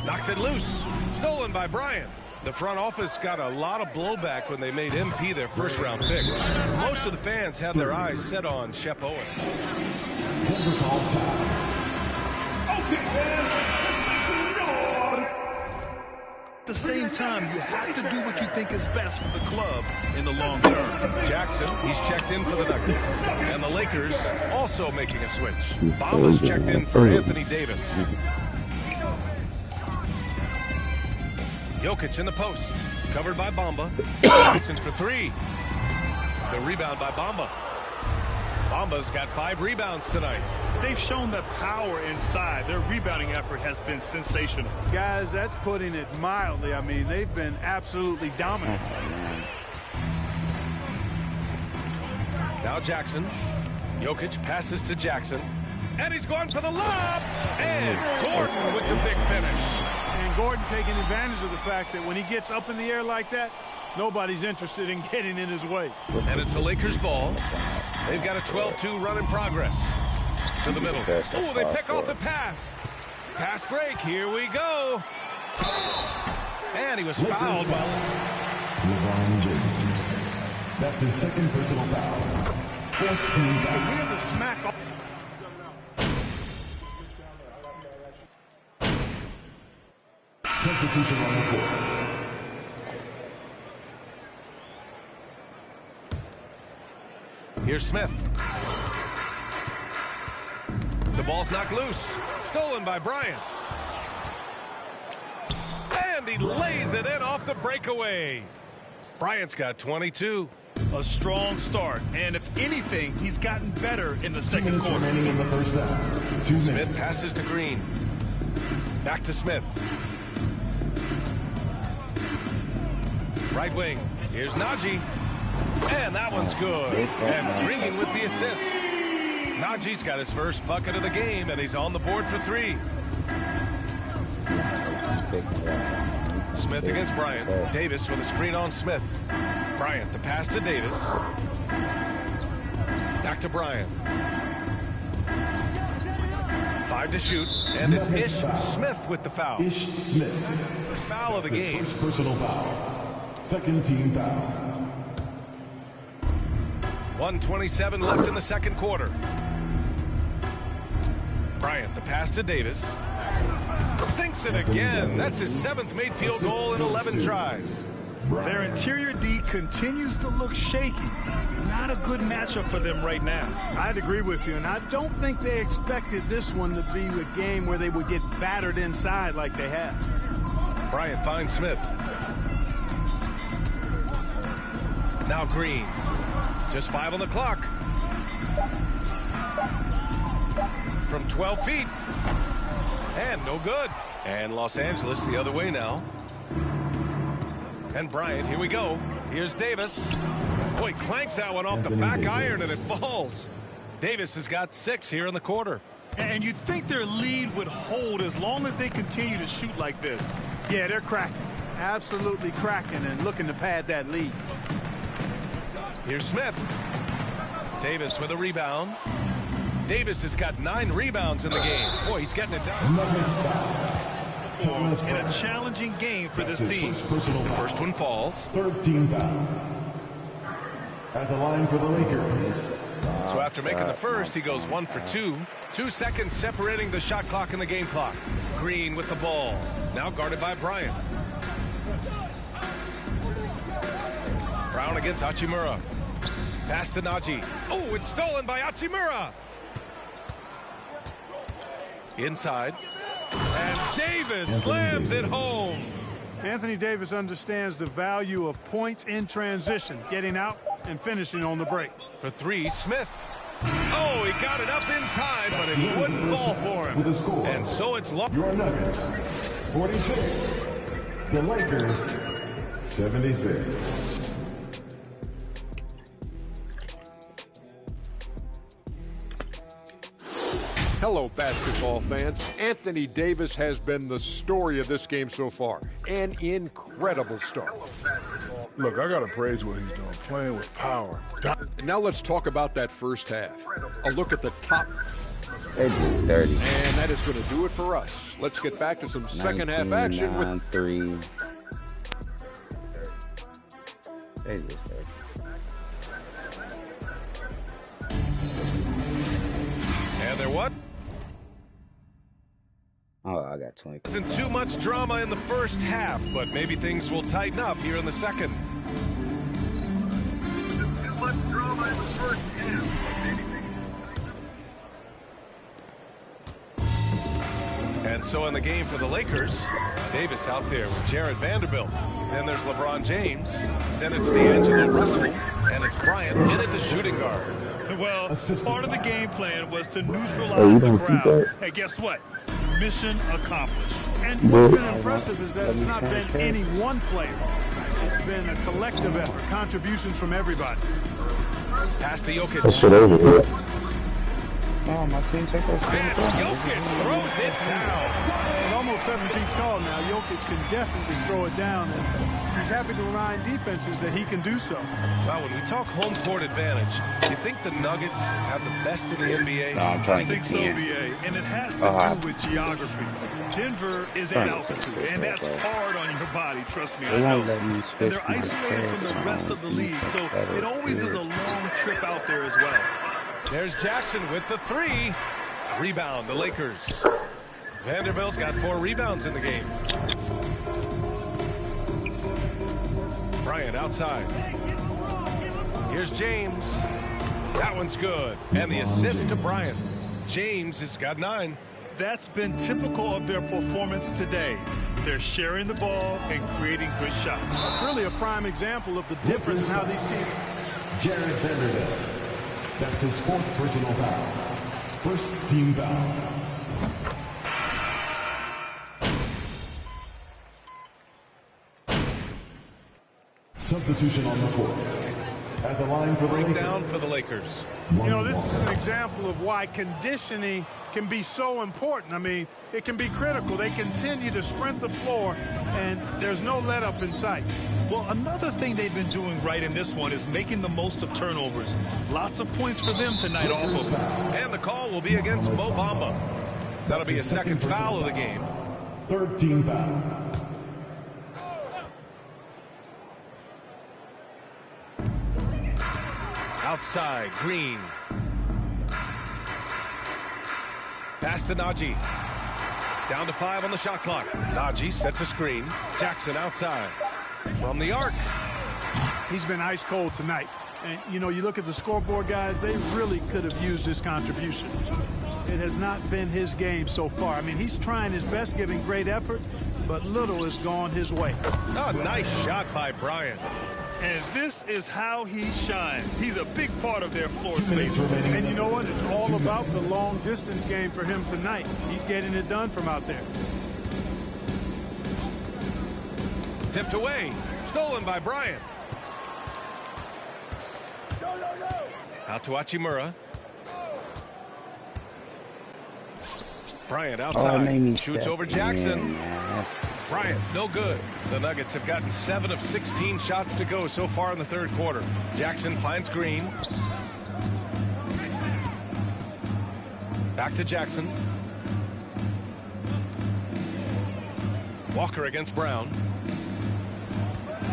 Knocks it loose. Stolen by Bryant. The front office got a lot of blowback when they made MP their first-round pick. Most of the fans had their eyes set on Shep Owen. At the same time, you have to do what you think is best for the club in the long term. Jackson, he's checked in for the Nuggets. And the Lakers also making a switch. Bamba's checked in for Anthony Davis. Jokic in the post. Covered by Bamba. Jackson for 3. The rebound by Bamba. Bamba's got 5 rebounds tonight. They've shown the power inside. Their rebounding effort has been sensational. Guys, that's putting it mildly. I mean, they've been absolutely dominant. Now Jackson. Jokic passes to Jackson. And he's going for the lob. And Gordon with the big finish. And Gordon taking advantage of the fact that when he gets up in the air like that, nobody's interested in getting in his way. And it's the Lakers' ball. They've got a 12-2 run in progress. To the middle. Oh, they pick off the pass. Fast break. Here we go. And he was fouled. LeBron James. That's his second personal foul. 14 foul. Hear the smack. Substitution on the court. Here's Smith. The ball's knocked loose. Stolen by Bryant. And he lays it in off the breakaway. Bryant's got 22. A strong start. And if anything, he's gotten better in the second quarter. Remaining in the first half. 2 minutes. Smith passes to Green. Back to Smith. Right wing. Here's Najee. And that one's good. And Green with the assist. Najee's got his first bucket of the game, and he's on the board for 3. Smith against Bryant. Davis with a screen on Smith. Bryant, the pass to Davis. Back to Bryant. 5 to shoot, and it's Ish Smith with the foul. Ish Smith. Foul of the game. First personal foul. Second team foul. 1:27 left in the second quarter. Bryant, the pass to Davis. Sinks it again. That's his 7th made field goal in 11 tries. Their interior D continues to look shaky. Not a good matchup for them right now. I'd agree with you, and I don't think they expected this one to be a game where they would get battered inside like they have. Bryant finds Smith. Now Green. Just 5 on the clock. From 12 feet. And no good. And Los Angeles the other way now. And Bryant, here we go. Here's Davis. Boy, clanks that one off the back iron and it falls. Davis has got 6 here in the quarter. And you'd think their lead would hold as long as they continue to shoot like this. Yeah, they're cracking. Absolutely cracking and looking to pad that lead. Here's Smith. Davis with a rebound. Davis has got 9 rebounds in the game. Boy, he's getting it done. In a challenging game for this team. The first one falls. Third team foul. At the line for the Lakers. So after making the first, he goes 1 for 2. 2 seconds separating the shot clock and the game clock. Green with the ball. Now guarded by Bryant. Brown against Hachimura. Pass to Naji. Oh, it's stolen by Hachimura. Inside. And Davis slams it home. Anthony Davis understands the value of points in transition, getting out and finishing on the break. For 3, Smith. Oh, he got it up in time, but it wouldn't fall for him. With a score. And so it's lost. Your Nuggets, 46. The Lakers, 76. Hello, basketball fans. Anthony Davis has been the story of this game so far. An incredible start. Look, I got to praise what he's doing, playing with power. And now let's talk about that first half. A look at the top. They just dirty. And that is going to do it for us. Let's get back to some second half action with 3. They just dirty. And they're what? Oh, I got 20. Isn't too much drama in the first half, but maybe things will tighten up here in the second. Too much drama in the first half. And so in the game for the Lakers, Davis out there with Jared Vanderbilt. Then there's LeBron James. Then it's D'Angelo Russell. And it's Bryant in at the shooting guard. Well, part of the game plan was to neutralize the crowd. Hey, guess what? Mission accomplished. And what's been impressive is that it's not been any one player. It's been a collective effort, contributions from everybody. Pass to Jokic. Oh, my team took those. And Jokic throws it down. He's almost 7 feet tall now. Jokic can definitely throw it down, and he's happy to remind defenses that he can do so. Wow, when we talk home court advantage, do you think the Nuggets have the best in the NBA? No, I'm trying I think so, BA, and it has to do with geography. Denver is at altitude, and that's hard on your body, trust me, I know. And they're isolated from the rest of the league, so it always is a long trip out there as well. There's Jackson with the 3. Rebound, the Lakers. Vanderbilt's got 4 rebounds in the game. Bryant outside. Here's James. That one's good. And the assist to Bryant. James has got 9. That's been typical of their performance today. They're sharing the ball and creating good shots. Really a prime example of the difference in how these teams... Jared Vanderbilt. That's his 4th personal foul. First team foul. Substitution on the court. At the line for the Lakers. Down for the Lakers. You know, this is an example of why conditioning can be so important. I mean, it can be critical. They continue to sprint the floor, and there's no let up in sight. Well, another thing they've been doing right in this one is making the most of turnovers. Lots of points for them tonight off of. And the call will be against Mo Bamba. That'll be his second foul of the game. 13 foul. Outside, Green. Pass to Najee. Down to 5 on the shot clock. Najee sets a screen. Jackson outside. From the arc. He's been ice cold tonight. And, you know, you look at the scoreboard, guys, they really could have used his contribution. It has not been his game so far. I mean, he's trying his best, giving great effort, but little has gone his way. Oh, nice shot by Bryant. And this is how he shines. He's a big part of their floor space. And you know what? It's all about the long distance game for him tonight. He's getting it done from out there. Tipped away. Stolen by Bryant. Out to Hachimura. Bryant outside. Shoots over Jackson. Bryant, no good. The Nuggets have gotten 7 of 16 shots to go so far in the third quarter. Jackson finds Green. Back to Jackson. Walker against Brown.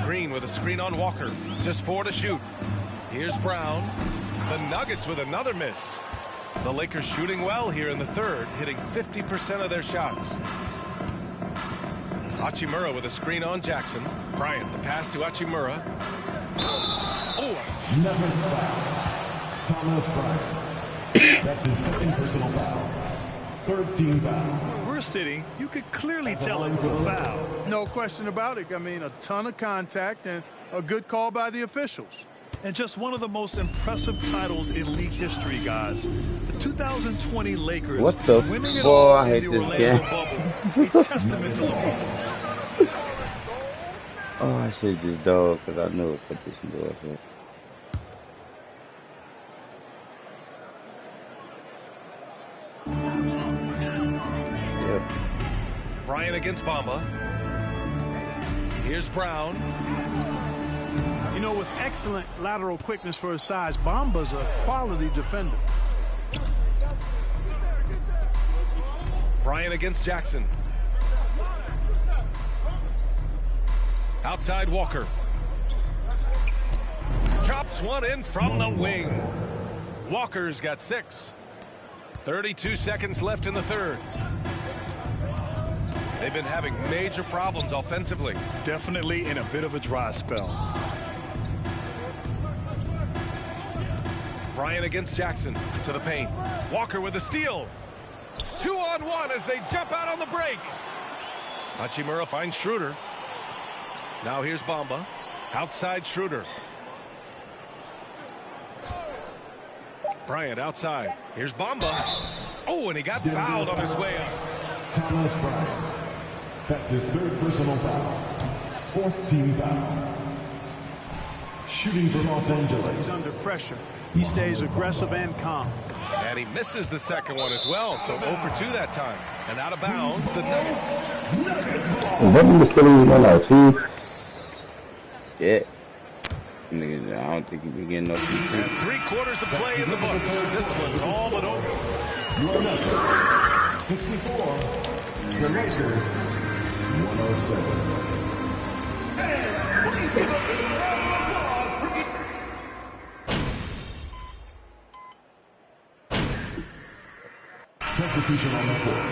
Green with a screen on Walker. Just 4 to shoot. Here's Brown. The Nuggets with another miss. The Lakers shooting well here in the third, hitting 50% of their shots. Hachimura with a screen on Jackson. Bryant, the pass to Hachimura. Oh! Nuggets foul. Thomas Bryant. That's his second personal foul. 13 foul. Where we're sitting, you could clearly tell it was a foul. No question about it. I mean, a ton of contact and a good call by the officials. And just one of the most impressive titles in league history, guys. The 2020 Lakers. What the winning it boy? all I in hate the this Orlando game. bubble. A testament to the people. Oh, I should just dog because I know it's what this does. Yep. Bryant against Bamba. Here's Brown. You know, with excellent lateral quickness for his size, Bamba's a quality defender. Bryant against Jackson. Outside Walker. Chops one in from the wing. Walker's got 6. 32 seconds left in the third. They've been having major problems offensively. Definitely in a bit of a dry spell. Bryant against Jackson to the paint. Walker with a steal. 2-on-1 as they jump out on the break. Hachimura finds Schroeder. Now here's Bamba. Outside Schroeder. Bryant outside. Here's Bamba. Oh, and he got fouled on his way up. Thomas Bryant. That's his third personal foul. 14 foul. Shooting for Los Angeles. He's under pressure. He stays aggressive and calm. And he misses the second one as well. So 0 for 2 that time. And out of bounds, the Nuggets. Yeah. Niggas, I don't think he be getting no CC. And 3/4 of play in the books. This one's all but over. Your Nuggets 64. The Lakers 107. Substitution on the court.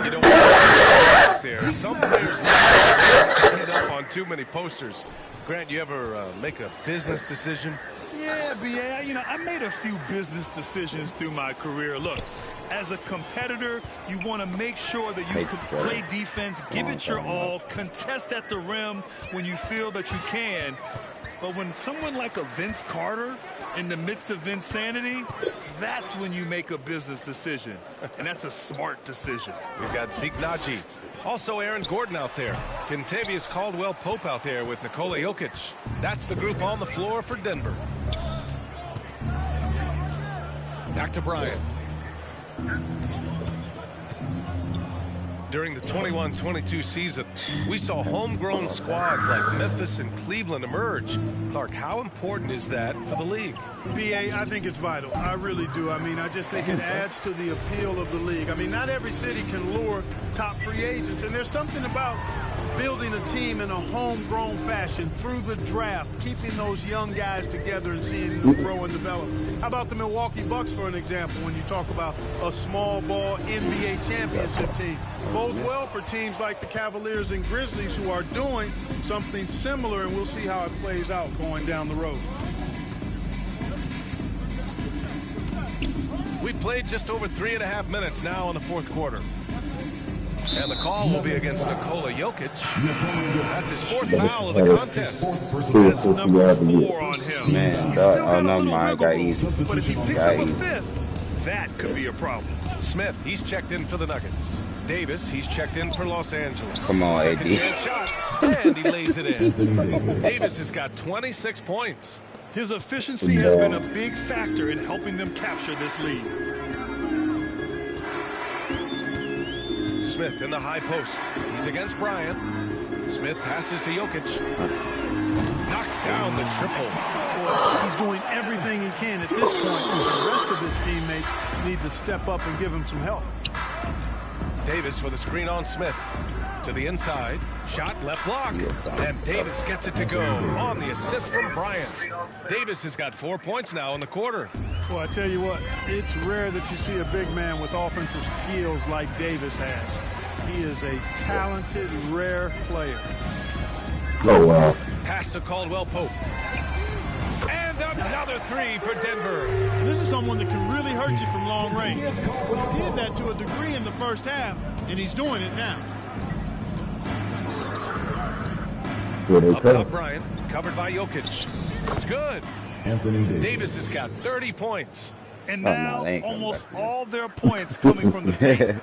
You know what? There, some players end up on too many posters. Grant, you ever make a business decision? Yeah, B.A., you know, I made a few business decisions through my career. Look, as a competitor, you want to make sure that you can play defense, give it your all, contest at the rim when you feel that you can. But when someone like a Vince Carter in the midst of insanity, that's when you make a business decision. And that's a smart decision. We've got Zeke Naji. Also Aaron Gordon out there. Kentavious Caldwell-Pope out there with Nikola Jokic. That's the group on the floor for Denver. Back to Bryant. During the 21-22 season, we saw homegrown squads like Memphis and Cleveland emerge. Clark, how important is that for the league? BA, I think it's vital. I really do. I mean, I just think it adds to the appeal of the league. I mean, not every city can lure top free agents, and there's something about building a team in a homegrown fashion through the draft, keeping those young guys together and seeing them grow and develop. How about the Milwaukee Bucks, for an example, when you talk about a small ball NBA championship team? Bodes well for teams like the Cavaliers and Grizzlies who are doing something similar, and we'll see how it plays out going down the road. We've played just over 3.5 minutes now in the fourth quarter. And the call will be against Nikola Jokic. That's his fourth foul of the contest. That's number 4 on him. Man, He's still got a no, little mine wiggle got room, easy. but if he picks up a fifth, that could be a problem. Smith, he's checked in for the Nuggets. Davis, he's checked in for Los Angeles. Come on, AD. Second chance shot, and he lays it in. Davis has got 26 points. His efficiency has been a big factor in helping them capture this lead. Smith in the high post. He's against Bryant. Smith passes to Jokic. Knocks down the triple. Well, he's doing everything he can at this point. The rest of his teammates need to step up and give him some help. Davis with a screen on Smith. To the inside. Shot left block. And Davis gets it to go on the assist from Bryant. Davis has got 4 points now in the quarter. Well, I tell you what, it's rare that you see a big man with offensive skills like Davis has. He is a talented, rare player. Oh, wow. Pass to Caldwell Pope. And another three for Denver. This is someone that can really hurt you from long range. He did that to a degree in the first half, and he's doing it now. Up top, Bryant, covered by Jokic. It's good. Anthony Davis has got 30 points. And now almost all their points coming from the paint.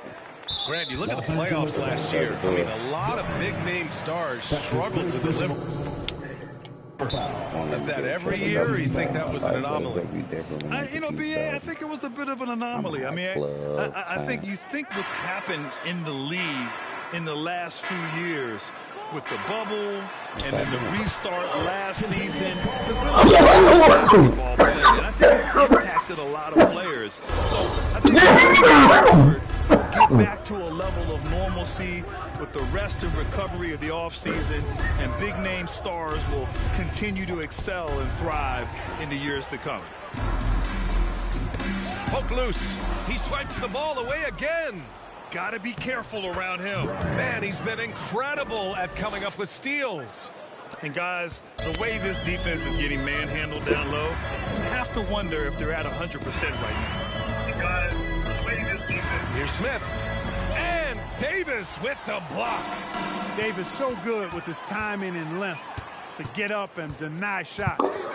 Grant, you look at the playoffs last year. I mean, a lot of big-name stars struggled to deliver. Is that every year, or you think that was an anomaly? You know, BA, I think it was a bit of an anomaly. I mean, I think you think what's happened in the league in the last few years with the bubble and then the restart last season, there's been a lot of basketball playing, and I think it's impacted a lot of players. So I think it's get back to a level of normalcy with the rest and recovery of the offseason, and big-name stars will continue to excel and thrive in the years to come. Poke loose. He swipes the ball away again. Got to be careful around him. Man, he's been incredible at coming up with steals. And guys, the way this defense is getting manhandled down low, you have to wonder if they're at 100% right now. And guys, the way this defense... Here's Smith. And Davis with the block. Davis so good with his timing and length to get up and deny shots.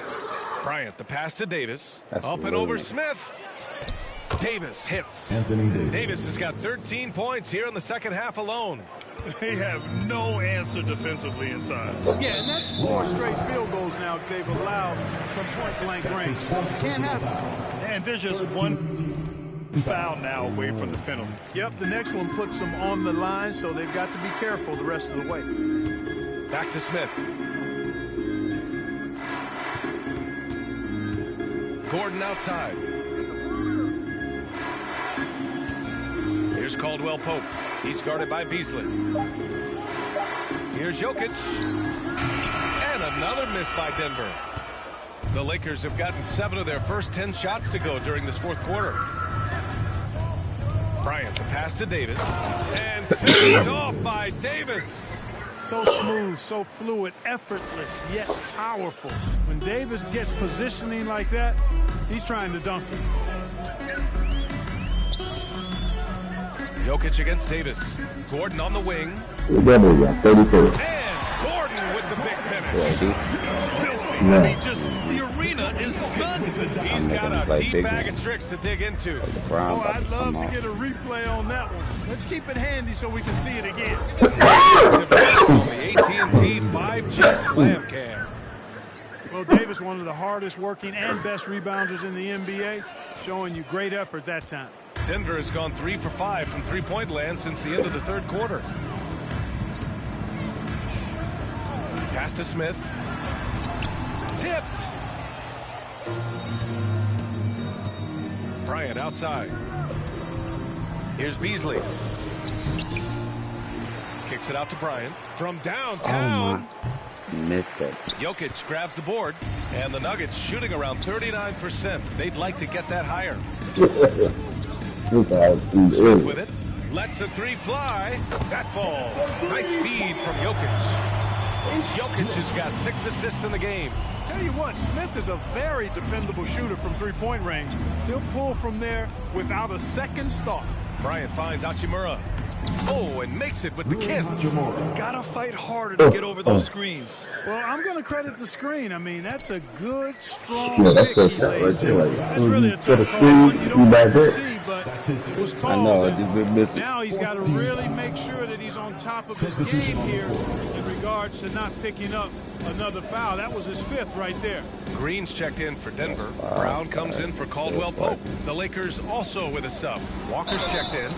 Bryant, the pass to Davis. Up and over Smith. Davis hits. Anthony Davis. Davis has got 13 points here in the second half alone. They have no answer defensively inside. Yeah, and that's 4 straight field goals now they've allowed from point-blank range. Can't happen. And there's just one foul now away from the penalty. Yep, the next one puts them on the line, so they've got to be careful the rest of the way. Back to Smith. Gordon outside. Here's Caldwell Pope. He's guarded by Beasley. Here's Jokic. And another miss by Denver. The Lakers have gotten 7 of their first 10 shots to go during this fourth quarter. Bryant, the pass to Davis. And finished off by Davis. So smooth, so fluid, effortless, yet powerful. When Davis gets positioning like that, he's trying to dunk it. Jokic against Davis. Gordon on the wing. And Gordon with the big finish. I mean, just the arena is stunned. He's got a deep bag of tricks to dig into. Oh, I'd love to get a replay on that one. Let's keep it handy so we can see it again. The AT&T 5G Slam Cam. Well, Davis, one of the hardest working and best rebounders in the NBA, showing you great effort that time. Denver has gone 3 for 5 from three-point land since the end of the third quarter. Pass to Smith. Tipped. Bryant outside. Here's Beasley. Kicks it out to Bryant from downtown. Missed it. Jokic grabs the board, and the Nuggets shooting around 39%. They'd like to get that higher. Smith with it. Lets the three fly. That falls. Nice feed from Jokic. Jokic has got 6 assists in the game. Tell you what, Smith is a very dependable shooter from three-point range. He'll pull from there without a second thought. Bryant finds Hachimura. Oh, and makes it with the kiss. Gotta fight harder to get over those screens. Well, I'm going to credit the screen. I mean, that's a good, strong pick he lays there. That's really a tough call. You don't like to see, but it was called. Now he's got to really make sure that he's on top of his game here in regards to not picking up another foul. That was his 5th right there. Green's checked in for Denver. Brown comes in for Caldwell Pope. The Lakers also with a sub. Walker's checked in.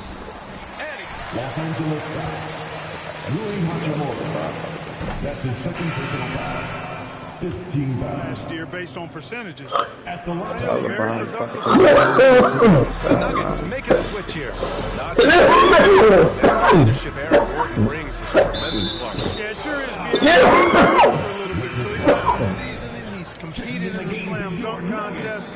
Los Angeles foul. Rui Hachimura. That's his second personal foul. 15 fouls. Last year, based on percentages. At the line. Still very productive. The Nuggets making a switch here. Not that leadership era Gordon brings is tremendous luck. Yeah, it sure is. For a little bit, so he's got some seasoning. He's competed in the slam dunk contest.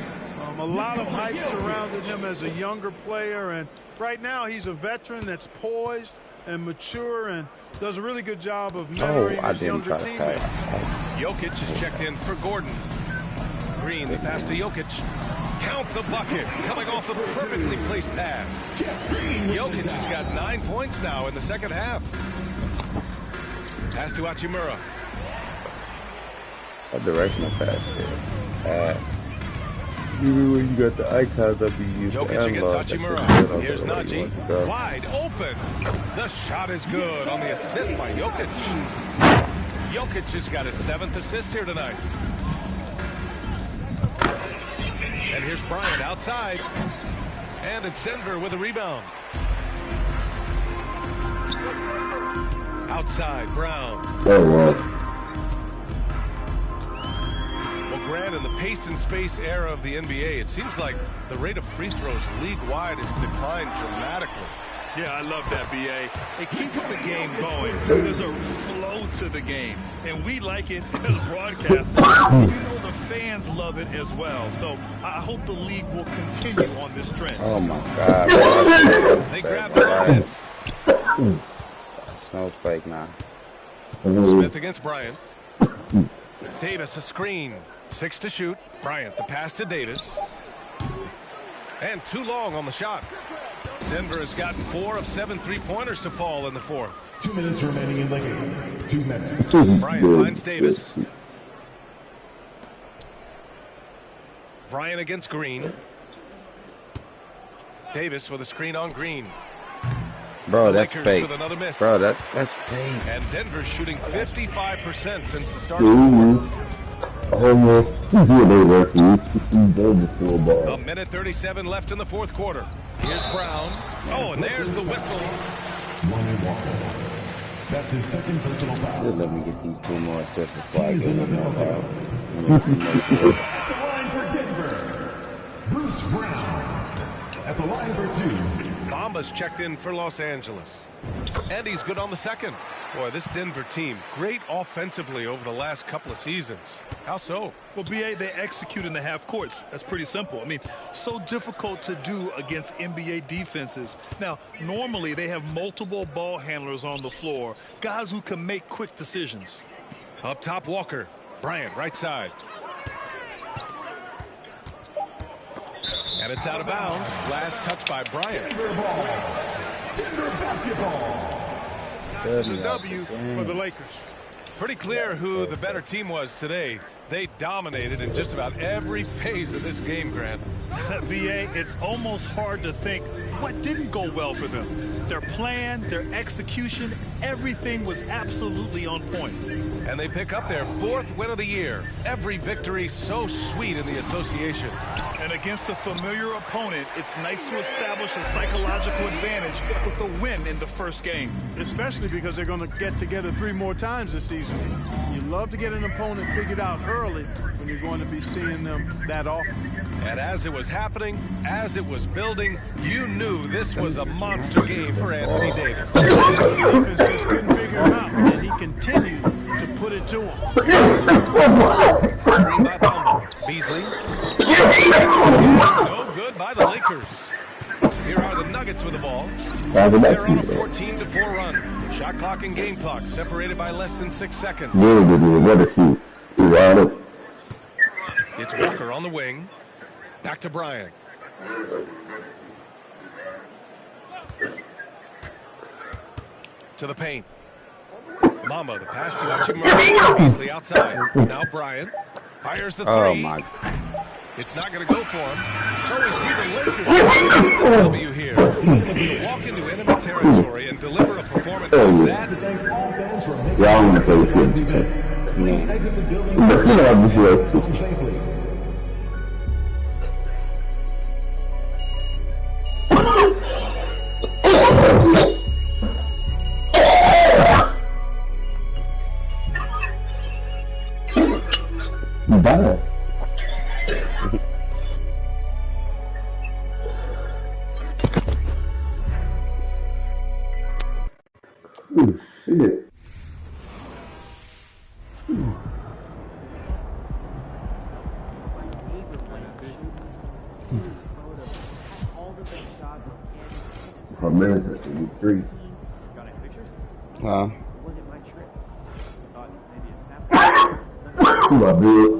A lot of hype surrounded him as a younger player, and right now he's a veteran that's poised and mature and does a really good job of mentoring his younger teammates. Jokic is checked in for Gordon. Green, the pass to Jokic. Count the bucket, coming off a perfectly placed pass. Jokic has got 9 points now in the second half. Pass to Hachimura. A directional pass. Even when you got the icons up, you use Jokic against Hachimura. Here's Najee. Wide open. The shot is good on the assist by Jokic. Jokic has got his 7th assist here tonight. And here's Bryant outside. And it's Denver with a rebound. Outside, Brown. Grant, in the pace and space era of the NBA, it seems like the rate of free throws league-wide has declined dramatically. Yeah, I love that, B.A. It keeps the game going. There's a flow to the game, and we like it as broadcasters. You know the fans love it as well, so I hope the league will continue on this trend. Oh, my God. They grab the miss. Snowflake now. Smith against Bryant. Davis, a screen. 6 to shoot. Bryant, the pass to Davis. And too long on the shot. Denver has gotten 4 of 7 3-pointers to fall in the 4th. 2 minutes remaining in the game. 2 minutes. Bryant finds Davis. Bryant against Green. Davis with a screen on Green. Bro, that's Lakers fake. with another miss. Bro, that's fake. And Denver's shooting 55% since the start of the 4th. A minute 37 left in the 4th quarter. Here's Brown. Oh, and there's the whistle. That's his 2nd personal foul. Let me get these 2 more assists before I He's in the get penalty. them. At the line for Denver, Bruce Brown. At the line for 2. Bamba's checked in for Los Angeles. And he's good on the 2nd. Boy, this Denver team, great offensively over the last couple of seasons. How so? Well, B.A., they execute in the half courts. That's pretty simple. I mean, so difficult to do against NBA defenses. Now, normally they have multiple ball handlers on the floor, guys who can make quick decisions. Up top, Walker. Bryant, right side. And it's out of bounds. Last touch by Bryant. Denver ball. Denver basketball. That's a W for the Lakers. Pretty clear who the better team was today. They dominated in just about every phase of this game, Grant. VA, it's almost hard to think what didn't go well for them. Their plan, their execution, everything was absolutely on point. And they pick up their 4th win of the year. Every victory so sweet in the association. And against a familiar opponent, it's nice to establish a psychological advantage with the win in the first game. Especially because they're going to get together 3 more times this season. You love to get an opponent figured out early when you're going to be seeing them that often. And as it was happening, as it was building, you knew this was a monster game for Anthony Davis. The defense just couldn't figure him out, and he continued to put it to him. Screen by Bumble. Beasley. No good by the Lakers. Here are the Nuggets with the ball. They're on a 14-4 run. Shot clock and game clock separated by less than 6 seconds. It's Walker on the wing. Back to Bryant. To the paint. Mamba, the pass to Hachimura. Beasley outside. Now Bryant. Fires the 3. Oh my. It's not going to go for him. So we see the Lakers W here. To walk into enemy territory and deliver a performance like that. Yeah, I'm going to tell you. Please exit the building safely. Bye. Oh, shit. Her man's at 3. Huh? Who I did?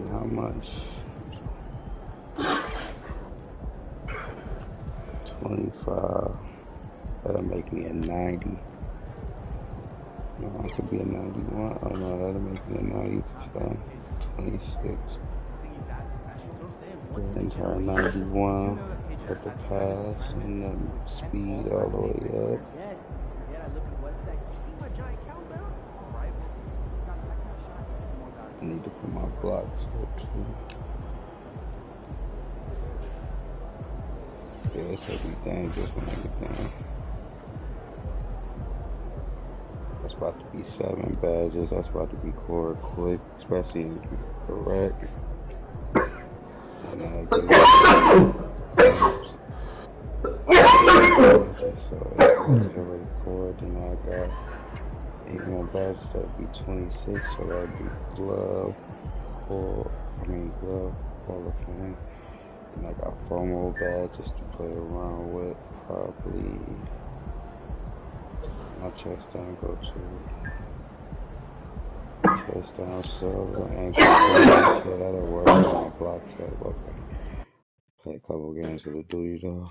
How much? 25. That'll make me a 90. No, I could be a 91. Oh no, that'll make me a 95. 26. Then turn 91. Put the pass and the speed all the way up. I need to put my blocks up too. Yeah, it's everything, just when everything. That's about to be 7 badges. That's about to be core quick, especially in the rack. And I get so it's already core. Then I got 8 more badges. That'd be 26. So that'd be glove, Hall of Fame. And I got 4 more badges to play around with. Probably my chest down go to chest down silver and that'll work. My blocks that'll work. Play a couple games of the duty though.